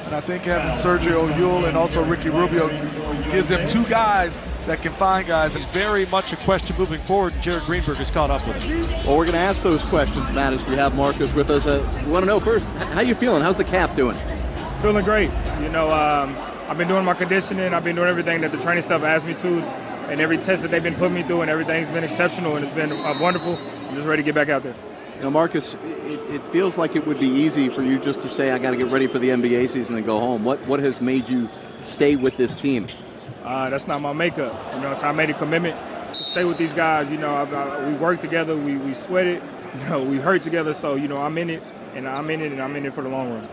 And I think having Sergio Yul and also Ricky Rubio gives them two guys that can find guys. It's very much a question moving forward, and Jared Greenberg has caught up with it. Well, we're going to ask those questions, Matt, as we have Marcus with us. We want to know first, how you feeling? How's the calf doing? Feeling great. I've been doing my conditioning. I've been doing everything that the training staff asked me to, and every test that they've been putting me through, and everything's been exceptional, and it's been wonderful. I'm just ready to get back out there. Marcus, it feels like it would be easy for you just to say, I got to get ready for the NBA season and go home. What has made you stay with this team? That's not my makeup. So I made a commitment to stay with these guys. We work together, we sweat it, we hurt together. So, I'm in it, and I'm in it for the long run.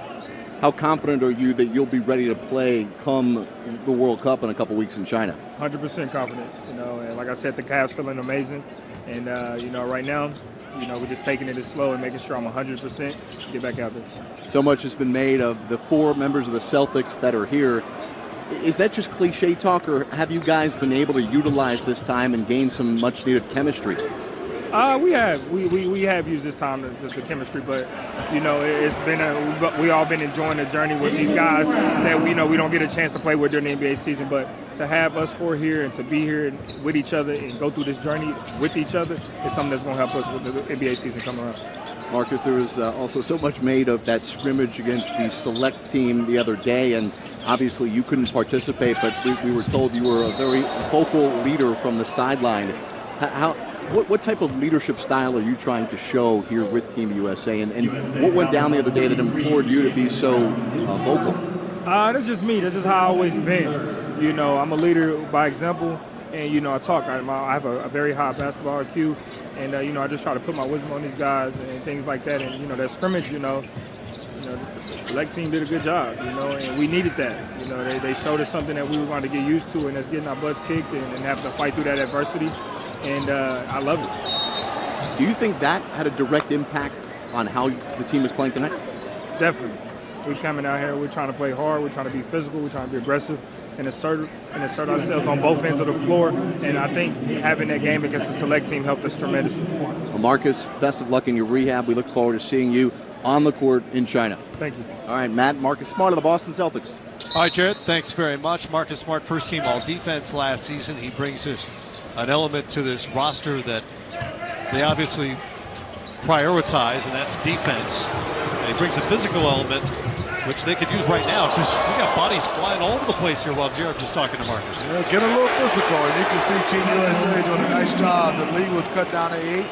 How confident are you that you'll be ready to play come the World Cup in a couple weeks in China? 100% confident. And like I said, the calf's feeling amazing. And, right now, we're just taking it slow and making sure I'm 100% to get back out there. So much has been made of the 4 members of the Celtics that are here. Is that just cliche talk, or have you guys been able to utilize this time and gain some much-needed chemistry? We have used this time to chemistry, but it's been we all been enjoying the journey with these guys that we don't get a chance to play with during the NBA season. But to have us 4 here and to be here with each other and go through this journey with each other is something that's going to help us with the NBA season coming around. Marcus, there was also so much made of that scrimmage against the select team the other day, and obviously you couldn't participate, but we were told you were a very vocal leader from the sideline. What type of leadership style are you trying to show here with Team USA, and what went down the other day that implored you to be so vocal? That's just me. That's just how I've always been. I'm a leader by example, and I talk. I have a very high basketball IQ, and I just try to put my wisdom on these guys and things like that. And that scrimmage, the select team did a good job, and we needed that. They showed us something that we were going to get used to, and that's getting our butts kicked and having to fight through that adversity. And I love it. Do you think that had a direct impact on how the team is playing tonight? Definitely. We're coming out here, we're trying to play hard, we're trying to be physical, we're trying to be aggressive and assert ourselves on both ends of the floor. And I think having that game against the select team helped us tremendously. Well, Marcus, best of luck in your rehab. We look forward to seeing you on the court in China. Thank you. All right, Matt, Marcus Smart of the Boston Celtics. All right, Jared, thanks very much. Marcus Smart, first team all defense last season. He brings an element to this roster that they obviously prioritize, and that's defense. And he brings a physical element, which they could use right now, because we got bodies flying all over the place here while Jared was talking to Marcus. Yeah, get a little physical, and you can see Team USA doing a nice job. The lead was cut down to 8.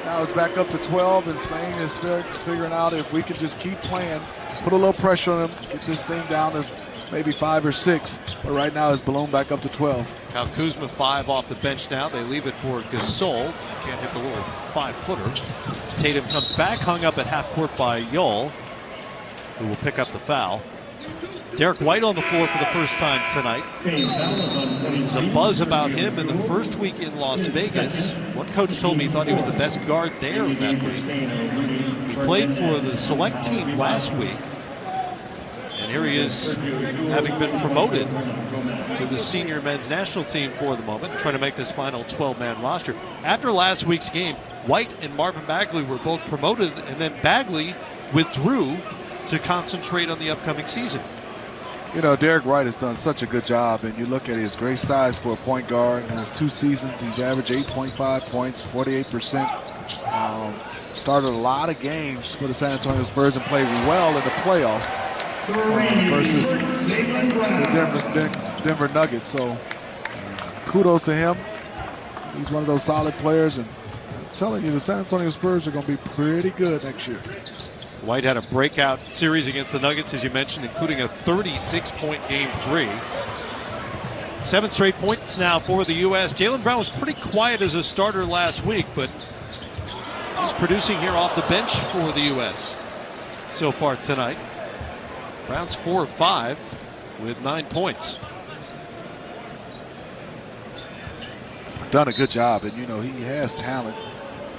Now it's back up to 12, and Spain is figuring out if we can just keep playing, put a little pressure on them, get this thing down to maybe 5 or 6. But right now it's ballooned back up to 12. Kyle Kuzma 5 off the bench now. They leave it for Gasol. Can't hit the little 5-footer. Tatum comes back, hung up at half court by Yol, who will pick up the foul. Derek White on the floor for the first time tonight. There's a buzz about him in the first week in Las Vegas. One coach told me he thought he was the best guard there in that week. He played for the select team last week. And here he is, having been promoted to the senior men's national team for the moment, trying to make this final 12-man roster. After last week's game, White and Marvin Bagley were both promoted, and then Bagley withdrew to concentrate on the upcoming season. You know, Derek White has done such a good job, and you look at his great size for a point guard. In his 2 seasons, he's averaged 8.5 points, 48%. Started a lot of games for the San Antonio Spurs and played well in the playoffs versus the Denver Nuggets. So kudos to him. He's one of those solid players, and I'm telling you, the San Antonio Spurs are going to be pretty good next year. White had a breakout series against the Nuggets, as you mentioned, including a 36-point game 3. 7 straight points now for the U.S. Jaylen Brown was pretty quiet as a starter last week, but he's producing here off the bench for the U.S. so far tonight. Brown's 4 of 5 with 9 points. Done a good job, and you know, he has talent.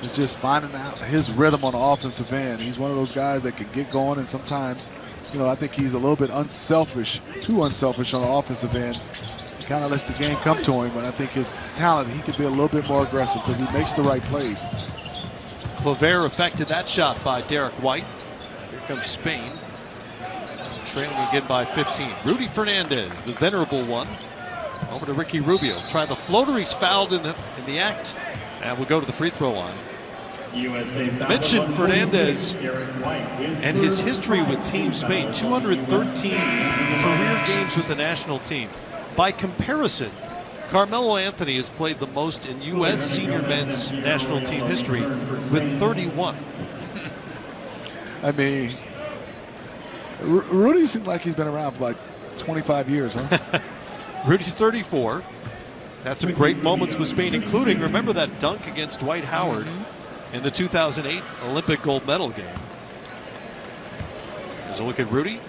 It's just finding out his rhythm on the offensive end. He's one of those guys that can get going, and sometimes, you know, I think he's a little bit unselfish, too unselfish on the offensive end. He kind of lets the game come to him, but I think his talent, he could be a little bit more aggressive because he makes the right plays. Clover affected that shot by Derek White. Here comes Spain, trailing again by 15. Rudy Fernandez, the venerable one, over to Ricky Rubio. Try the floater, he's fouled in the act, and we'll go to the free throw line. Mentioned Fernandez and his history with Team Spain, 213 career games with the national team. By comparison, Carmelo Anthony has played the most in U.S. senior men's national team history with 31. I mean, Rudy seems like he's been around for like 25 years, huh? Rudy's 34. Had some great moments with Spain, including, remember that dunk against Dwight Howard in the 2008 Olympic gold medal game. There's a look at Rudy.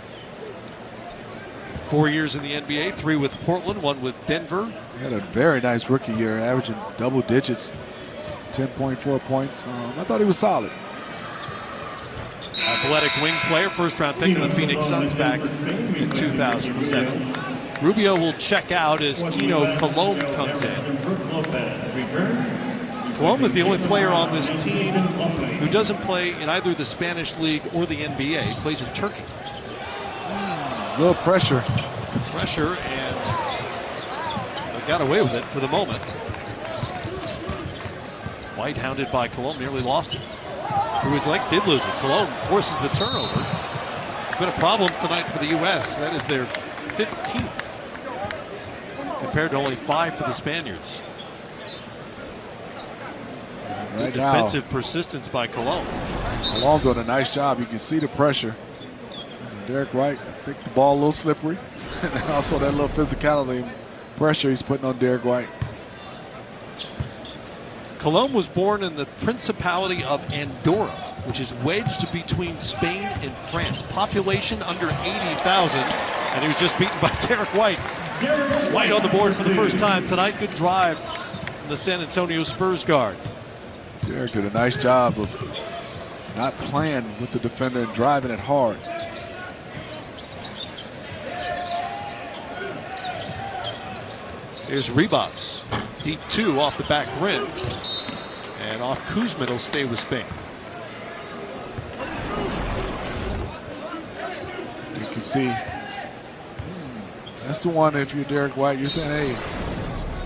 4 years in the NBA, 3 with Portland, 1 with Denver. He had a very nice rookie year, averaging double digits, 10.4 points. I thought he was solid. Athletic wing player, first round pick of the Phoenix Suns back in 2007. Rubio will check out as Kino Colomb comes in. Colomb is the only player on this team who doesn't play in either the Spanish League or the NBA. He plays in Turkey. A little pressure. Pressure, and they got away with it for the moment. White, hounded by Colomb, nearly lost it. Through his legs, did lose it. Colomb forces the turnover. It's been a problem tonight for the U.S. That is their 15th, compared to only 5 for the Spaniards. Right Defensive now, persistence by Colomb. Colomb doing a nice job. You can see the pressure. And Derek White, I think the ball a little slippery. And also that little physicality pressure he's putting on Derek White. Colomb was born in the Principality of Andorra, which is wedged between Spain and France. Population under 80,000, and he was just beaten by Derek White. White on the board for the first time tonight. Good drive from the San Antonio Spurs guard. Derek did a nice job of not playing with the defender and driving it hard. Here's Ribas. Deep 2 off the back rim. And off Kuzma, he'll stay with Spain. can see. That's the one, if you're Derek White, you're saying, hey,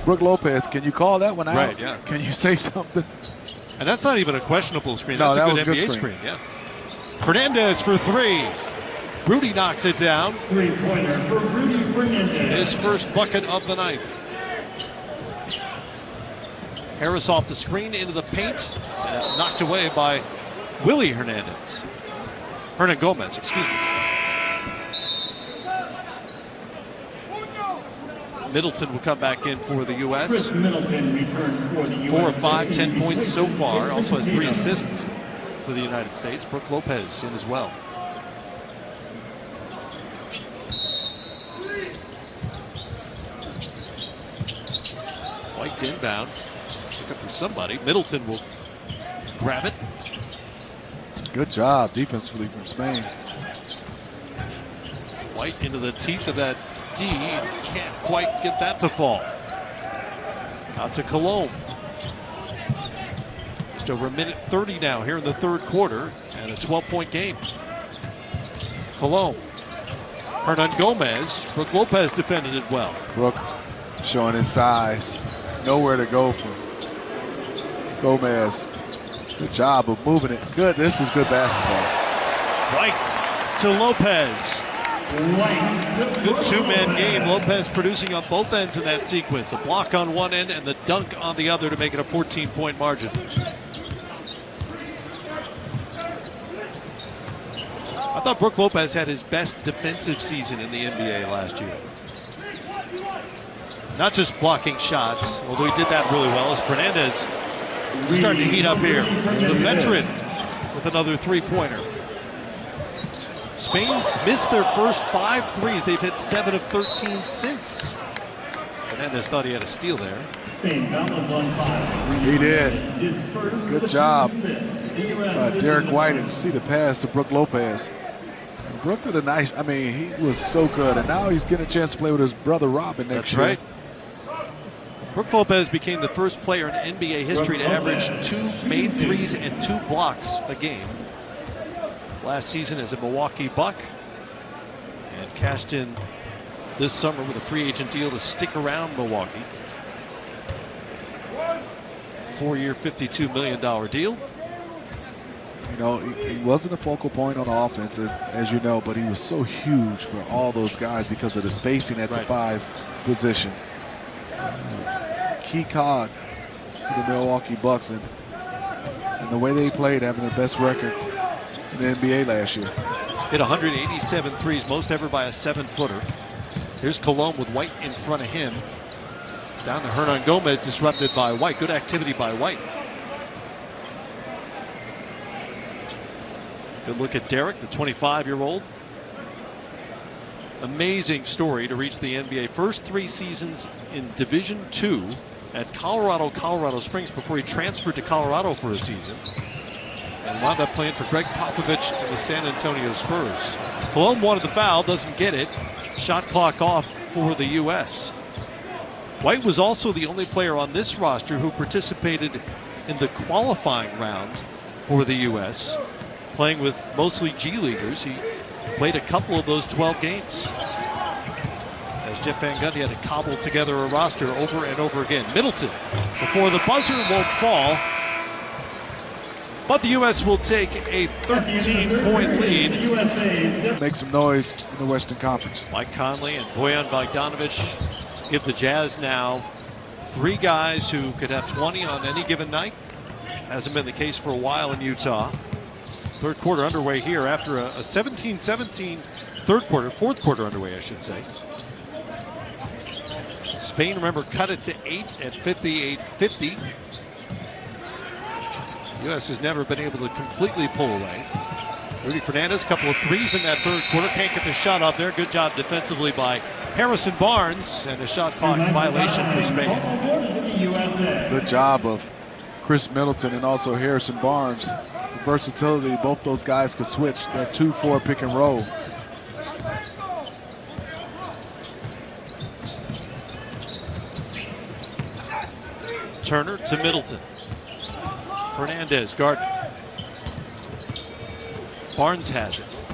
Brook Lopez, can you call that one out? Right, yeah. Can you say something? And that's not even a questionable screen. No, That's that a was good a good NBA screen. screen, yeah. Fernandez for three. Rudy knocks it down. Three-pointer for Rudy Fernandez. His first bucket of the night. Harris off the screen into the paint, and it's knocked away by Willie Hernandez. Hernan Gomez, excuse me. Middleton will come back in for the U.S. Chris Middleton returns for the U.S. 4 of 5, 10 points so far. Also has 3 assists for the United States. Brook Lopez in as well. White inbound. Looking for somebody. Middleton will grab it. Good job defensively from Spain. White into the teeth of that D. Can't quite get that to fall. Out to Colomb. Just over a minute 30 now here in the third quarter, and a 12-point game. Colomb. Hernan Gomez. Brook Lopez defended it well. Brook showing his size. Nowhere to go for Gomez. Good job of moving it. Good. This is good basketball. White to Lopez. Good two-man game. Lopez producing on both ends in that sequence. A block on one end and the dunk on the other to make it a 14-point margin. I thought Brook Lopez had his best defensive season in the NBA last year. Not just blocking shots, although he did that really well, as Fernandez starting to heat up here. The veteran with another three-pointer. Spain missed their first 5 threes. They've hit 7 of 13 since. Fernandez thought he had a steal there. Spain, that was on 5. He did. His first, Good the job. The US Derek White, and you see the pass to Brook Lopez. And Brook did a nice, I mean, he was so good. And now he's getting a chance to play with his brother Robin next year. That's right. Brook Lopez became the first player in NBA history to average 2 made threes and 2 blocks a game. Last season as a Milwaukee Buck, and cashed in this summer with a free agent deal to stick around Milwaukee. 4-year, $52 million deal. You know, he wasn't a focal point on offense, as you know, but he was so huge for all those guys because of the spacing at the 5 position. Key cog for the Milwaukee Bucks, and the way they played, having the best record in the NBA last year. Hit 187 threes, most ever by a 7-footer. Here's Colomb with White in front of him. Down to Hernan Gomez, disrupted by White. Good activity by White. Good look at Derek, the 25-year-old. Amazing story to reach the NBA. First 3 seasons in Division II at Colorado Springs before he transferred to Colorado for a season. And wound up playing for Greg Popovich and the San Antonio Spurs. Colomb wanted the foul, doesn't get it. Shot clock off for the U.S. White was also the only player on this roster who participated in the qualifying round for the U.S., playing with mostly G Leaguers. He played a couple of those 12 games. As Jeff Van Gundy had to cobble together a roster over and over again. Middleton before the buzzer won't fall. But the U.S. will take a 13-point lead. Make some noise in the Western Conference. Mike Conley and Bojan Bogdanovic give the Jazz now 3 guys who could have 20 on any given night. Hasn't been the case for a while in Utah. Third quarter underway here after a 17-17 fourth quarter underway, I should say. Spain, remember, cut it to 8 at 58-50. U.S. has never been able to completely pull away. Rudy Fernandez, couple of threes in that third quarter. Can't get the shot off there. Good job defensively by Harrison Barnes, and a shot clock violation for Spain. Good job of Chris Middleton and also Harrison Barnes. The versatility, both those guys could switch that 2-4 pick and roll. Turner to Middleton. Fernandez, Gardner. Barnes has it.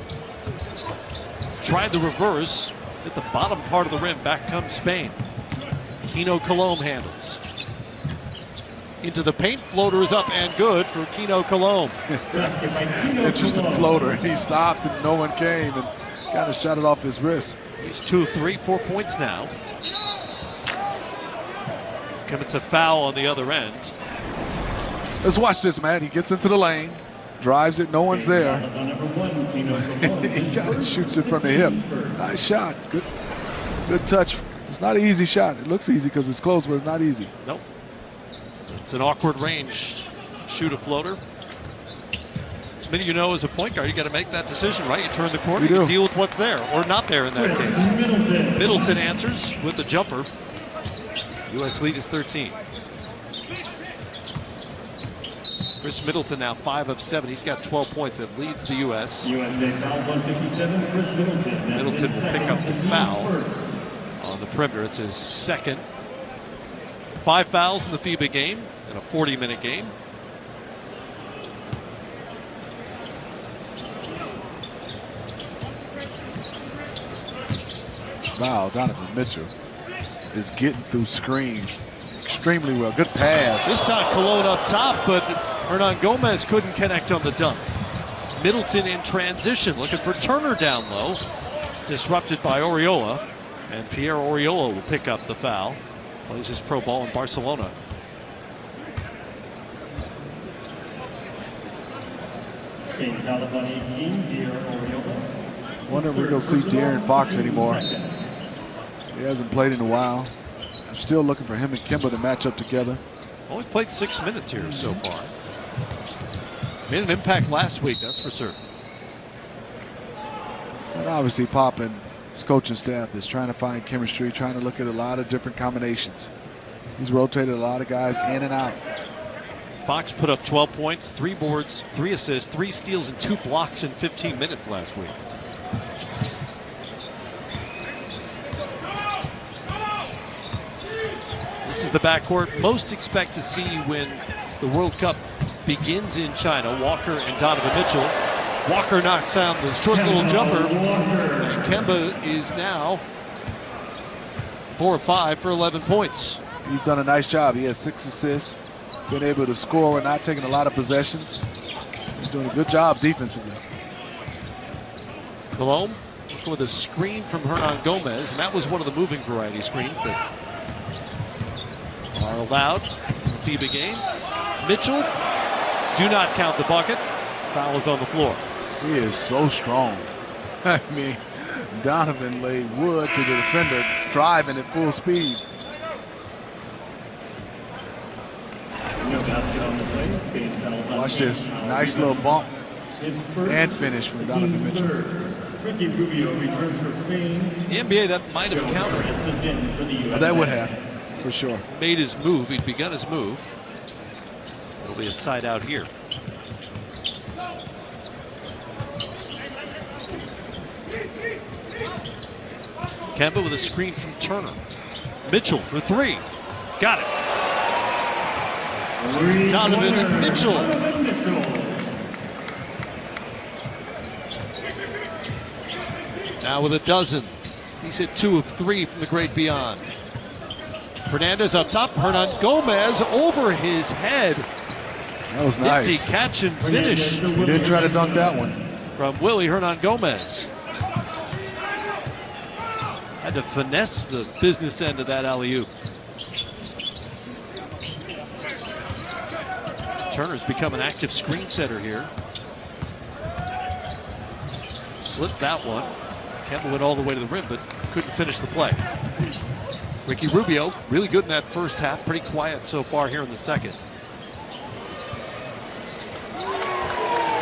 tried the reverse at the bottom part of the rim. Back comes Spain. Kino Colomb handles. Into the paint, floater is up and good for Kino Colomb. Interesting floater. He stopped and no one came and kind of shot it off his wrist. He's 2 of 3, 4 points now. Commits a foul on the other end. Let's watch this, man. He gets into the lane, drives it, no one's there. He kind of shoots it from the hip. Nice shot. Good touch. It's not an easy shot. It looks easy because it's close, but it's not easy. Nope. It's an awkward range. Shoot a floater. Smitty, you know, as a point guard, you got to make that decision, right? You turn the corner, you deal with what's there or not there in that case. Middleton answers with the jumper. U.S. lead is 13. Chris Middleton now 5 of 7. He's got 12 points. That leads the U.S. USA fouls on 57. Chris Middleton. Middleton will pick up the foul on the perimeter. It's his second. 5 fouls in the FIBA game in a 40-minute game. Wow, Donovan Mitchell is getting through screens extremely well. Good pass. This time Cologne up top, but Hernan Gomez couldn't connect on the dunk. Middleton in transition, looking for Turner down low. It's disrupted by Oriola, and Pierre Oriola will pick up the foul. Plays his pro ball in Barcelona. Spain fouls on 18. Pierre Oriola. Wonder if we're going to see De'Aaron Fox anymore. He hasn't played in a while. I'm still looking for him and Kemba to match up together. Only played 6 minutes here so far. Made an impact last week, that's for certain. And obviously Pop and his coaching staff is trying to find chemistry, trying to look at a lot of different combinations. He's rotated a lot of guys in and out. Fox put up 12 points, 3 boards, 3 assists, 3 steals, and 2 blocks in 15 minutes last week. This is the backcourt most expect to see when the World Cup begins in China. Walker and Donovan Mitchell. Walker knocks down the short little jumper. Kemba is now 4 of 5 for 11 points. He's done a nice job. He has 6 assists, been able to score and not taking a lot of possessions. He's doing a good job defensively. Colomb looking with a screen from Hernan Gomez, and that was one of the moving variety screens that are allowed in the FIBA game. Mitchell, do not count the bucket. Foul is on the floor. He is so strong. I mean, Donovan laid wood to the defender, driving at full speed. No basket on the play. Spain fouls on Watch this. Nice little bump and finish from Donovan Mitchell. Ricky Rubio returns for Spain. The NBA, that might have counted. That would have, for sure. Made his move. He'd begun his move. It'll be a side out here. Kemba with a screen from Turner. Mitchell for 3. Got it. Donovan Mitchell. Now with a dozen. He's hit 2 of 3 from the great beyond. Fernandez up top. Hernan Gomez over his head. That was nice. Nifty catch and finish. He did try to dunk that one. From Willie Hernan Gomez. Had to finesse the business end of that alley-oop. Turner's become an active screen setter here. Slipped that one. Kemba went all the way to the rim, but couldn't finish the play. Ricky Rubio, really good in that first half. Pretty quiet so far here in the second.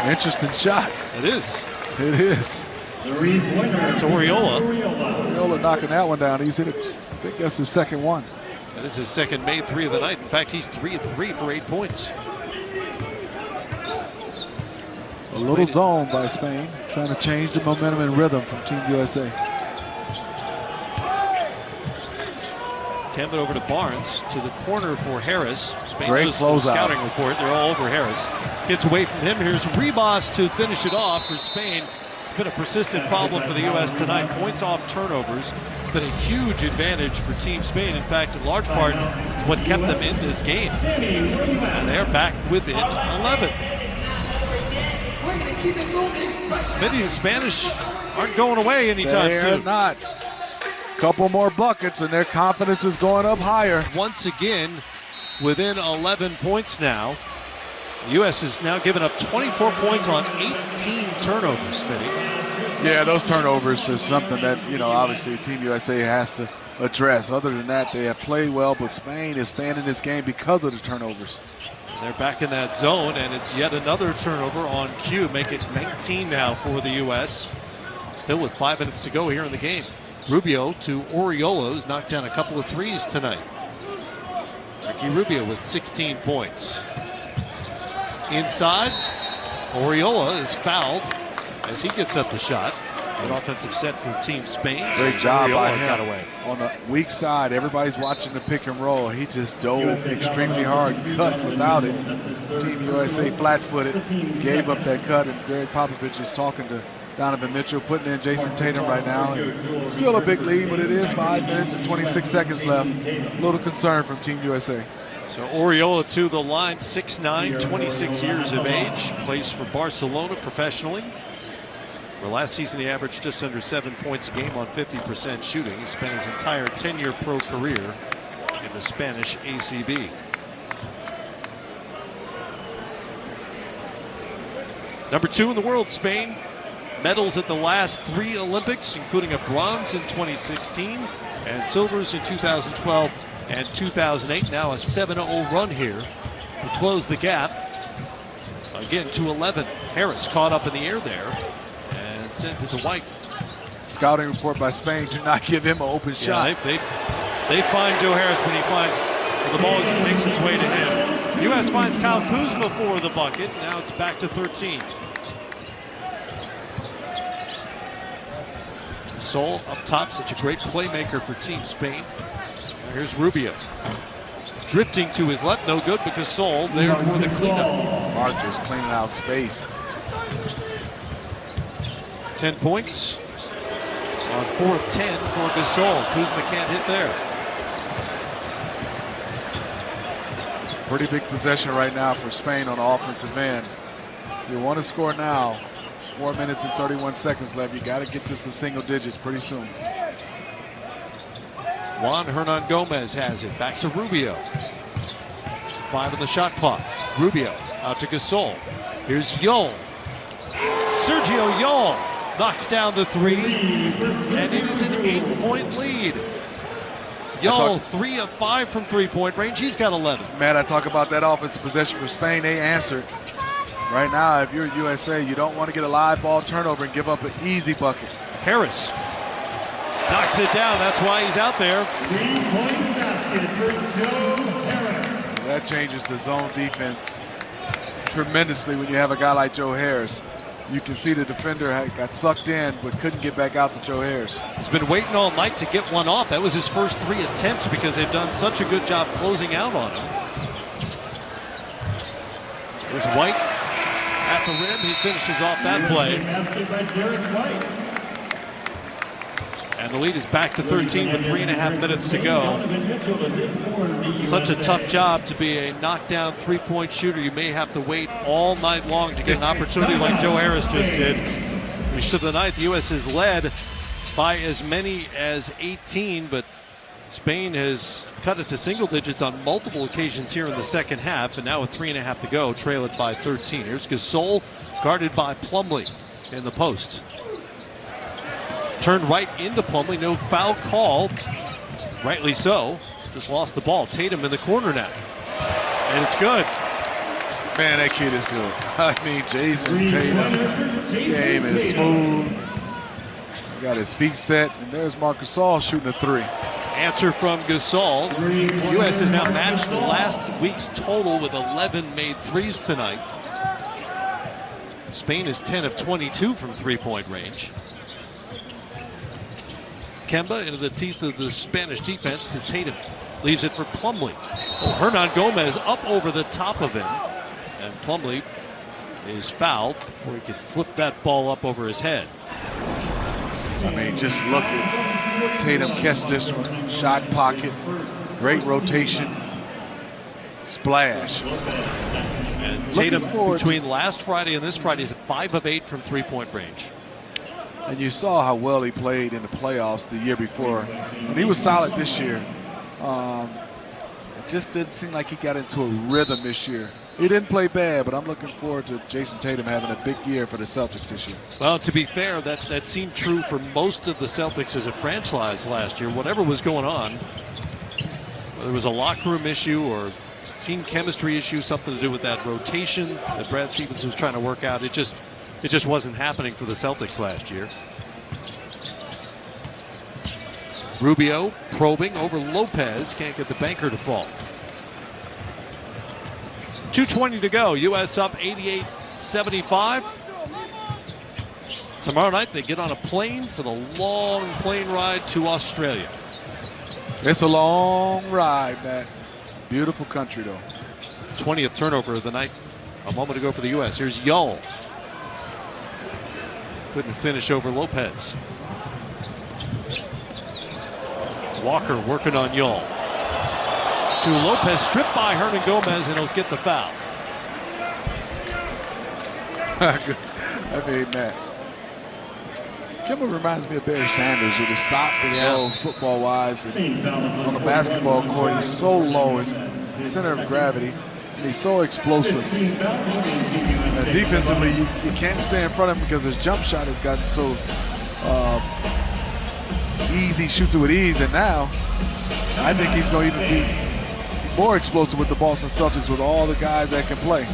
Interesting shot. It is. It is. It's Oriola. Oriola knocking that one down. He's hit it. I think that's his second one. That is his second made 3 of the night. In fact, he's 3 of 3 for 8 points. A little zone by Spain, trying to change the momentum and rhythm from Team USA. Kemba over to Barnes, to the corner for Harris. Spain Great does the closeout. scouting report. They're all over Harris. Gets away from him. Here's Ribas to finish it off for Spain. It's been a persistent problem for the U.S. tonight. Points off turnovers. It's been a huge advantage for Team Spain. In fact, in large part, what kept them in this game. And they're back within 11. Smitty, the Spanish aren't going away anytime They're soon. not. Couple more buckets and their confidence is going up higher. Once again, within 11 points now. The U.S. has now given up 24 points on 18 turnovers, Smitty. Yeah, those turnovers is something that, obviously Team USA has to address. Other than that, they have played well, but Spain is staying in this game because of the turnovers. They're back in that zone, and it's yet another turnover on cue. Make it 19 now for the U.S. Still with 5 minutes to go here in the game. Rubio to Oriola, who's knocked down a couple of threes tonight. Ricky Rubio with 16 points. Inside, Oriola is fouled as he gets up the shot. Good offensive set for Team Spain. Great job by Oriola got him. away. On the weak side, everybody's watching the pick and roll. He just dove extremely hard, cut without it. Team USA flat-footed, gave up that cut, and Greg Popovich is talking to Donovan Mitchell, putting in Jason Tatum right now. And still a big lead, but it is 5 minutes and 26 seconds left. A little concern from Team USA. So Oriola to the line, 6'9", 26 years of age, plays for Barcelona professionally. Where last season he averaged just under 7 points a game on 50% shooting. He spent his entire 10-year pro career in the Spanish ACB. Number 2 in the world, Spain. Medals at the last 3 Olympics, including a bronze in 2016 and silvers in 2012 and 2008. Now a 7-0 run here to close the gap. Again to 11. Harris caught up in the air there and sends it to White. Scouting report by Spain, do not give him an open shot. They find Joe Harris when the ball makes its way to him. U.S. finds Kyle Kuzma for the bucket. Now it's back to 13. Sol up top, such a great playmaker for Team Spain. Here's Rubio. Drifting to his left, no good because Sol there for the cleanup. Marcus cleaning out space. 10 points on 4 of 10 for Gasol. Kuzma can't hit there. Pretty big possession right now for Spain on the offensive end. You want to score now. It's 4 minutes and 31 seconds left. You got to get this to single digits pretty soon. Juan Hernan Gomez has it. Back to Rubio. 5 on the shot clock. Rubio out to Gasol. Here's Yol. Sergio Yol knocks down the 3. And it is an 8-point lead. Yol 3 of 5 from 3-point range. He's got 11. Man, I talk about that offensive possession for Spain. They answered. Right now, if you're USA, you don't want to get a live ball turnover and give up an easy bucket. Harris knocks it down. That's why he's out there. 3-point basket for Joe Harris. That changes the zone defense tremendously when you have a guy like Joe Harris. You can see the defender got sucked in but couldn't get back out to Joe Harris. He's been waiting all night to get one off. That was his first 3 attempts because they've done such a good job closing out on him. There's White at the rim. He finishes off that play. Basket by Derek White. And the lead is back to 13 with 3.5 minutes to go. Donovan Mitchell is in for the Such a USA. tough job to be a knockdown 3-point shooter. You may have to wait all night long to get an opportunity like Joe Harris just did. Finish of the night, the U.S. is led by as many as 18, but Spain has cut it to single digits on multiple occasions here in the second half, and now with 3.5 to go, trail it by 13. Here's Gasol, guarded by Plumlee in the post. Turned right into Plumlee, no foul call. Rightly so, just lost the ball. Tatum in the corner now, and it's good. Man, that kid is good. I mean, Jason Tatum, game is smooth. Got his feet set, and there's Marcus Gasol shooting a 3. Answer from Gasol. The U.S. has now matched the last week's total with 11 made threes tonight. Spain is 10 of 22 from 3-point range. Kemba into the teeth of the Spanish defense to Tatum. Leaves it for Plumlee. Oh, Hernan Gomez up over the top of him. And Plumlee is fouled before he could flip that ball up over his head. I mean, just look at Tatum catch this one, shot pocket, great rotation, splash. And Tatum, between last Friday and this Friday, is at 5 of 8 from three-point range. And you saw how well he played in the playoffs the year before. And he was solid this year. It just didn't seem like he got into a rhythm this year. He didn't play bad, but I'm looking forward to Jason Tatum having a big year for the Celtics this year. Well, to be fair, that seemed true for most of the Celtics as a franchise last year. Whatever was going on, whether it was a locker room issue or team chemistry issue, something to do with that rotation that Brad Stevens was trying to work out, it just wasn't happening for the Celtics last year. Rubio probing over Lopez, can't get the banker to fall. 2:20 to go. U.S. up 88-75. Tomorrow night they get on a plane for the long plane ride to Australia. It's a long ride, Matt. Beautiful country, though. 20th turnover of the night a moment ago for the U.S. Here's Yull. Couldn't finish over Lopez. Walker working on Yull. To Lopez, stripped by Hernan Gomez, and he'll get the foul. I mean, Matt, Kimball reminds me of Barry Sanders with his stop and go football-wise. On the basketball court, he's so low, his center of gravity, and he's so explosive. Defensively, you can't stay in front of him because his jump shot has gotten so easy, shoots it with ease, and now I think he's going to even be more explosive with the Boston Celtics with all the guys that can play.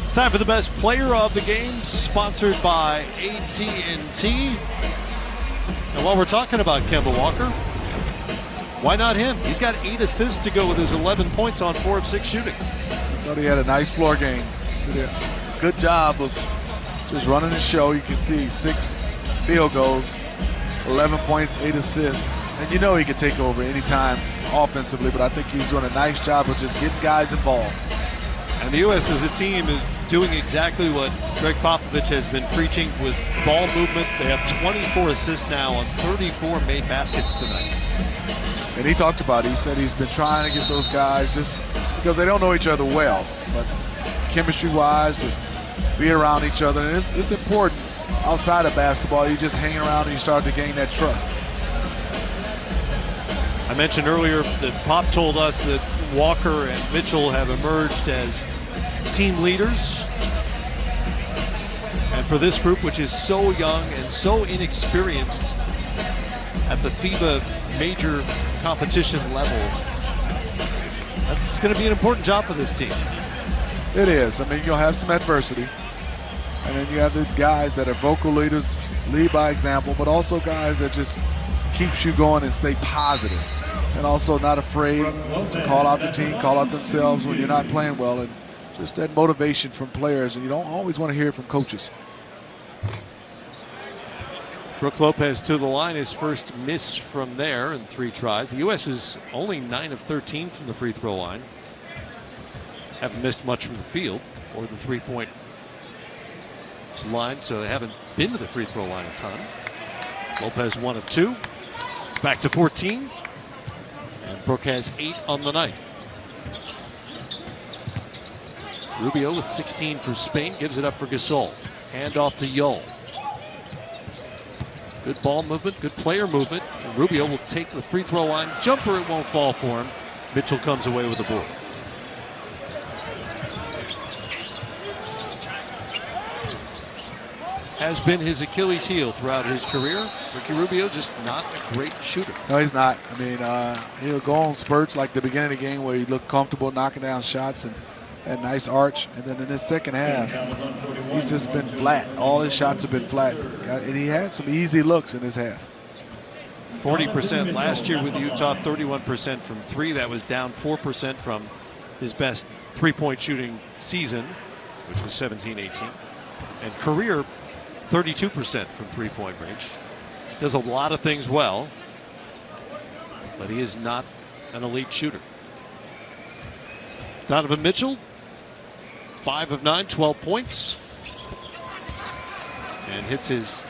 It's time for the best player of the game, sponsored by AT&T. And while we're talking about Kemba Walker, why not him? He's got 8 assists to go with his 11 points on 4 of 6 shooting. I thought he had a nice floor game. Good job of just running the show. You can see 6 field goals, 11 points, 8 assists. And you know he could take over anytime offensively, but I think he's doing a nice job of just getting guys involved. And the U.S. as a team is doing exactly what Greg Popovich has been preaching with ball movement. They have 24 assists now on 34 made baskets tonight. And he talked about it. He said he's been trying to get those guys just because they don't know each other well, but chemistry-wise, just be around each other. And it's important outside of basketball. You just hang around and you start to gain that trust. I mentioned earlier that Pop told us that Walker and Mitchell have emerged as team leaders. And for this group, which is so young and so inexperienced at the FIBA major competition level, that's going to be an important job for this team. It is. I mean, you'll have some adversity. And then you have these guys that are vocal leaders, lead by example, but also guys that just keeps you going and stay positive. And also not afraid to call out the team, call out themselves when you're not playing well, and just that motivation from players. And you don't always want to hear it from coaches. Brook Lopez to the line, his first miss from there in 3 tries. The U.S. is only 9 of 13 from the free throw line. Haven't missed much from the field or the three-point line, so they haven't been to the free throw line a ton. Lopez 1 of 2. It's back to 14. And Brook has 8 on the night. Rubio with 16 for Spain, gives it up for Gasol. Hand off to Yull. Good ball movement, good player movement. And Rubio will take the free throw line. Jumper, it won't fall for him. Mitchell comes away with the board. Has been his Achilles heel throughout his career. Ricky Rubio just not a great shooter. No, he's not. I mean, he'll go on spurts like the beginning of the game where he looked comfortable knocking down shots and that nice arch. And then in his second half, he's just been flat. All his shots have been flat. And he had some easy looks in his half. 40% last year with Utah, 31% from 3. That was down 4% from his best three-point shooting season, which was 17-18. And career, 32% from three-point range. Does a lot of things well, but he is not an elite shooter. Donovan Mitchell, 5 of 9, 12 points. and hits his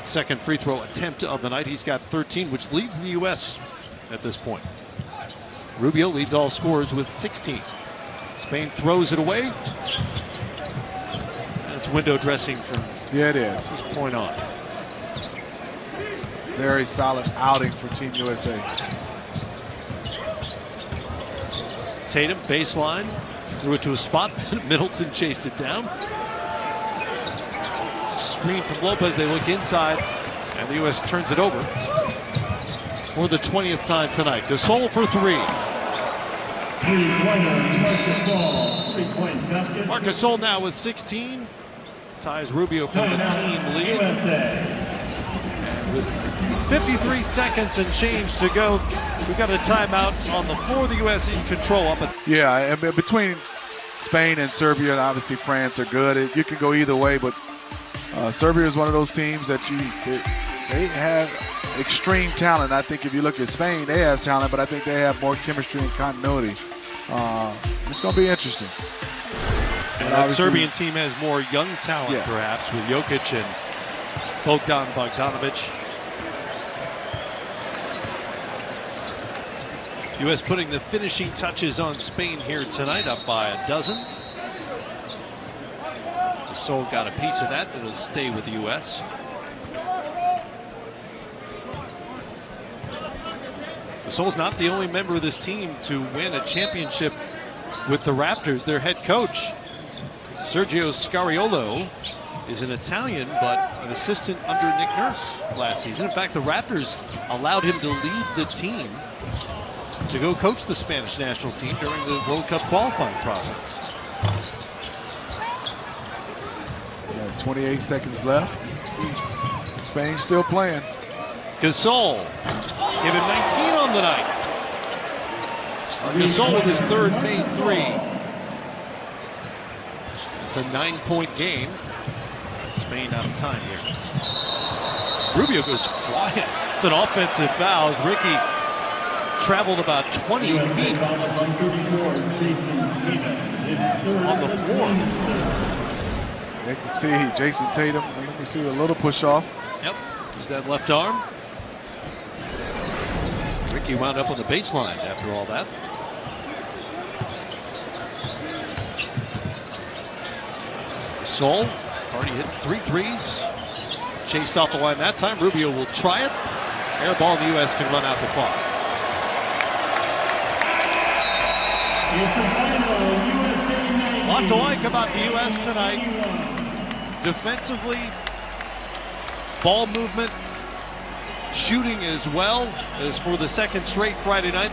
second free throw attempt of the night. He's got 13, which leads the U.S. at this point. Rubio leads all scorers with 16. Spain throws it away. And it's window dressing from it is. this point on. Very solid outing for Team USA. Tatum, baseline, threw it to a spot. Middleton chased it down. Screen from Lopez. They look inside, and the U.S. turns it over for the 20th time tonight. Gasol for three. Marc Gasol now with 16. Ties Rubio from the team lead. And with 53 seconds and change to go, we've got a timeout on the floor. The U.S. in control. Yeah, and between Spain and Serbia, and obviously France are good. You can go either way, but Serbia is one of those teams that they have extreme talent. I think if you look at Spain, they have talent, but I think they have more chemistry and continuity. It's going to be interesting. And that Serbian team has more young talent, perhaps, with Jokic and Bogdan Bogdanovic. U.S. putting the finishing touches on Spain here tonight, up by a dozen. Gasol got a piece of that. It'll stay with the U.S. Gasol's not the only member of this team to win a championship with the Raptors. Their head coach, Sergio Scariolo, is an Italian, but an assistant under Nick Nurse last season. In fact, the Raptors allowed him to lead the team to go coach the Spanish national team during the World Cup qualifying process. 28 seconds left. See, Spain still playing. Gasol gave him 19 on the night. Gasol with his third made three. It's a 9-point game. Spain out of time here. Rubio goes flying. It's an offensive foul as Ricky traveled about 20 feet on the floor. You can see Jason Tatum. Let me see a little push off. Yep, use that left arm. Ricky wound up on the baseline after all that. Gasol already hit 3 threes. Chased off the line that time. Rubio will try it. Air ball, and the U.S. can run out the clock. A lot to like about the U.S. tonight. Defensively, ball movement, shooting as well as for the second straight Friday night.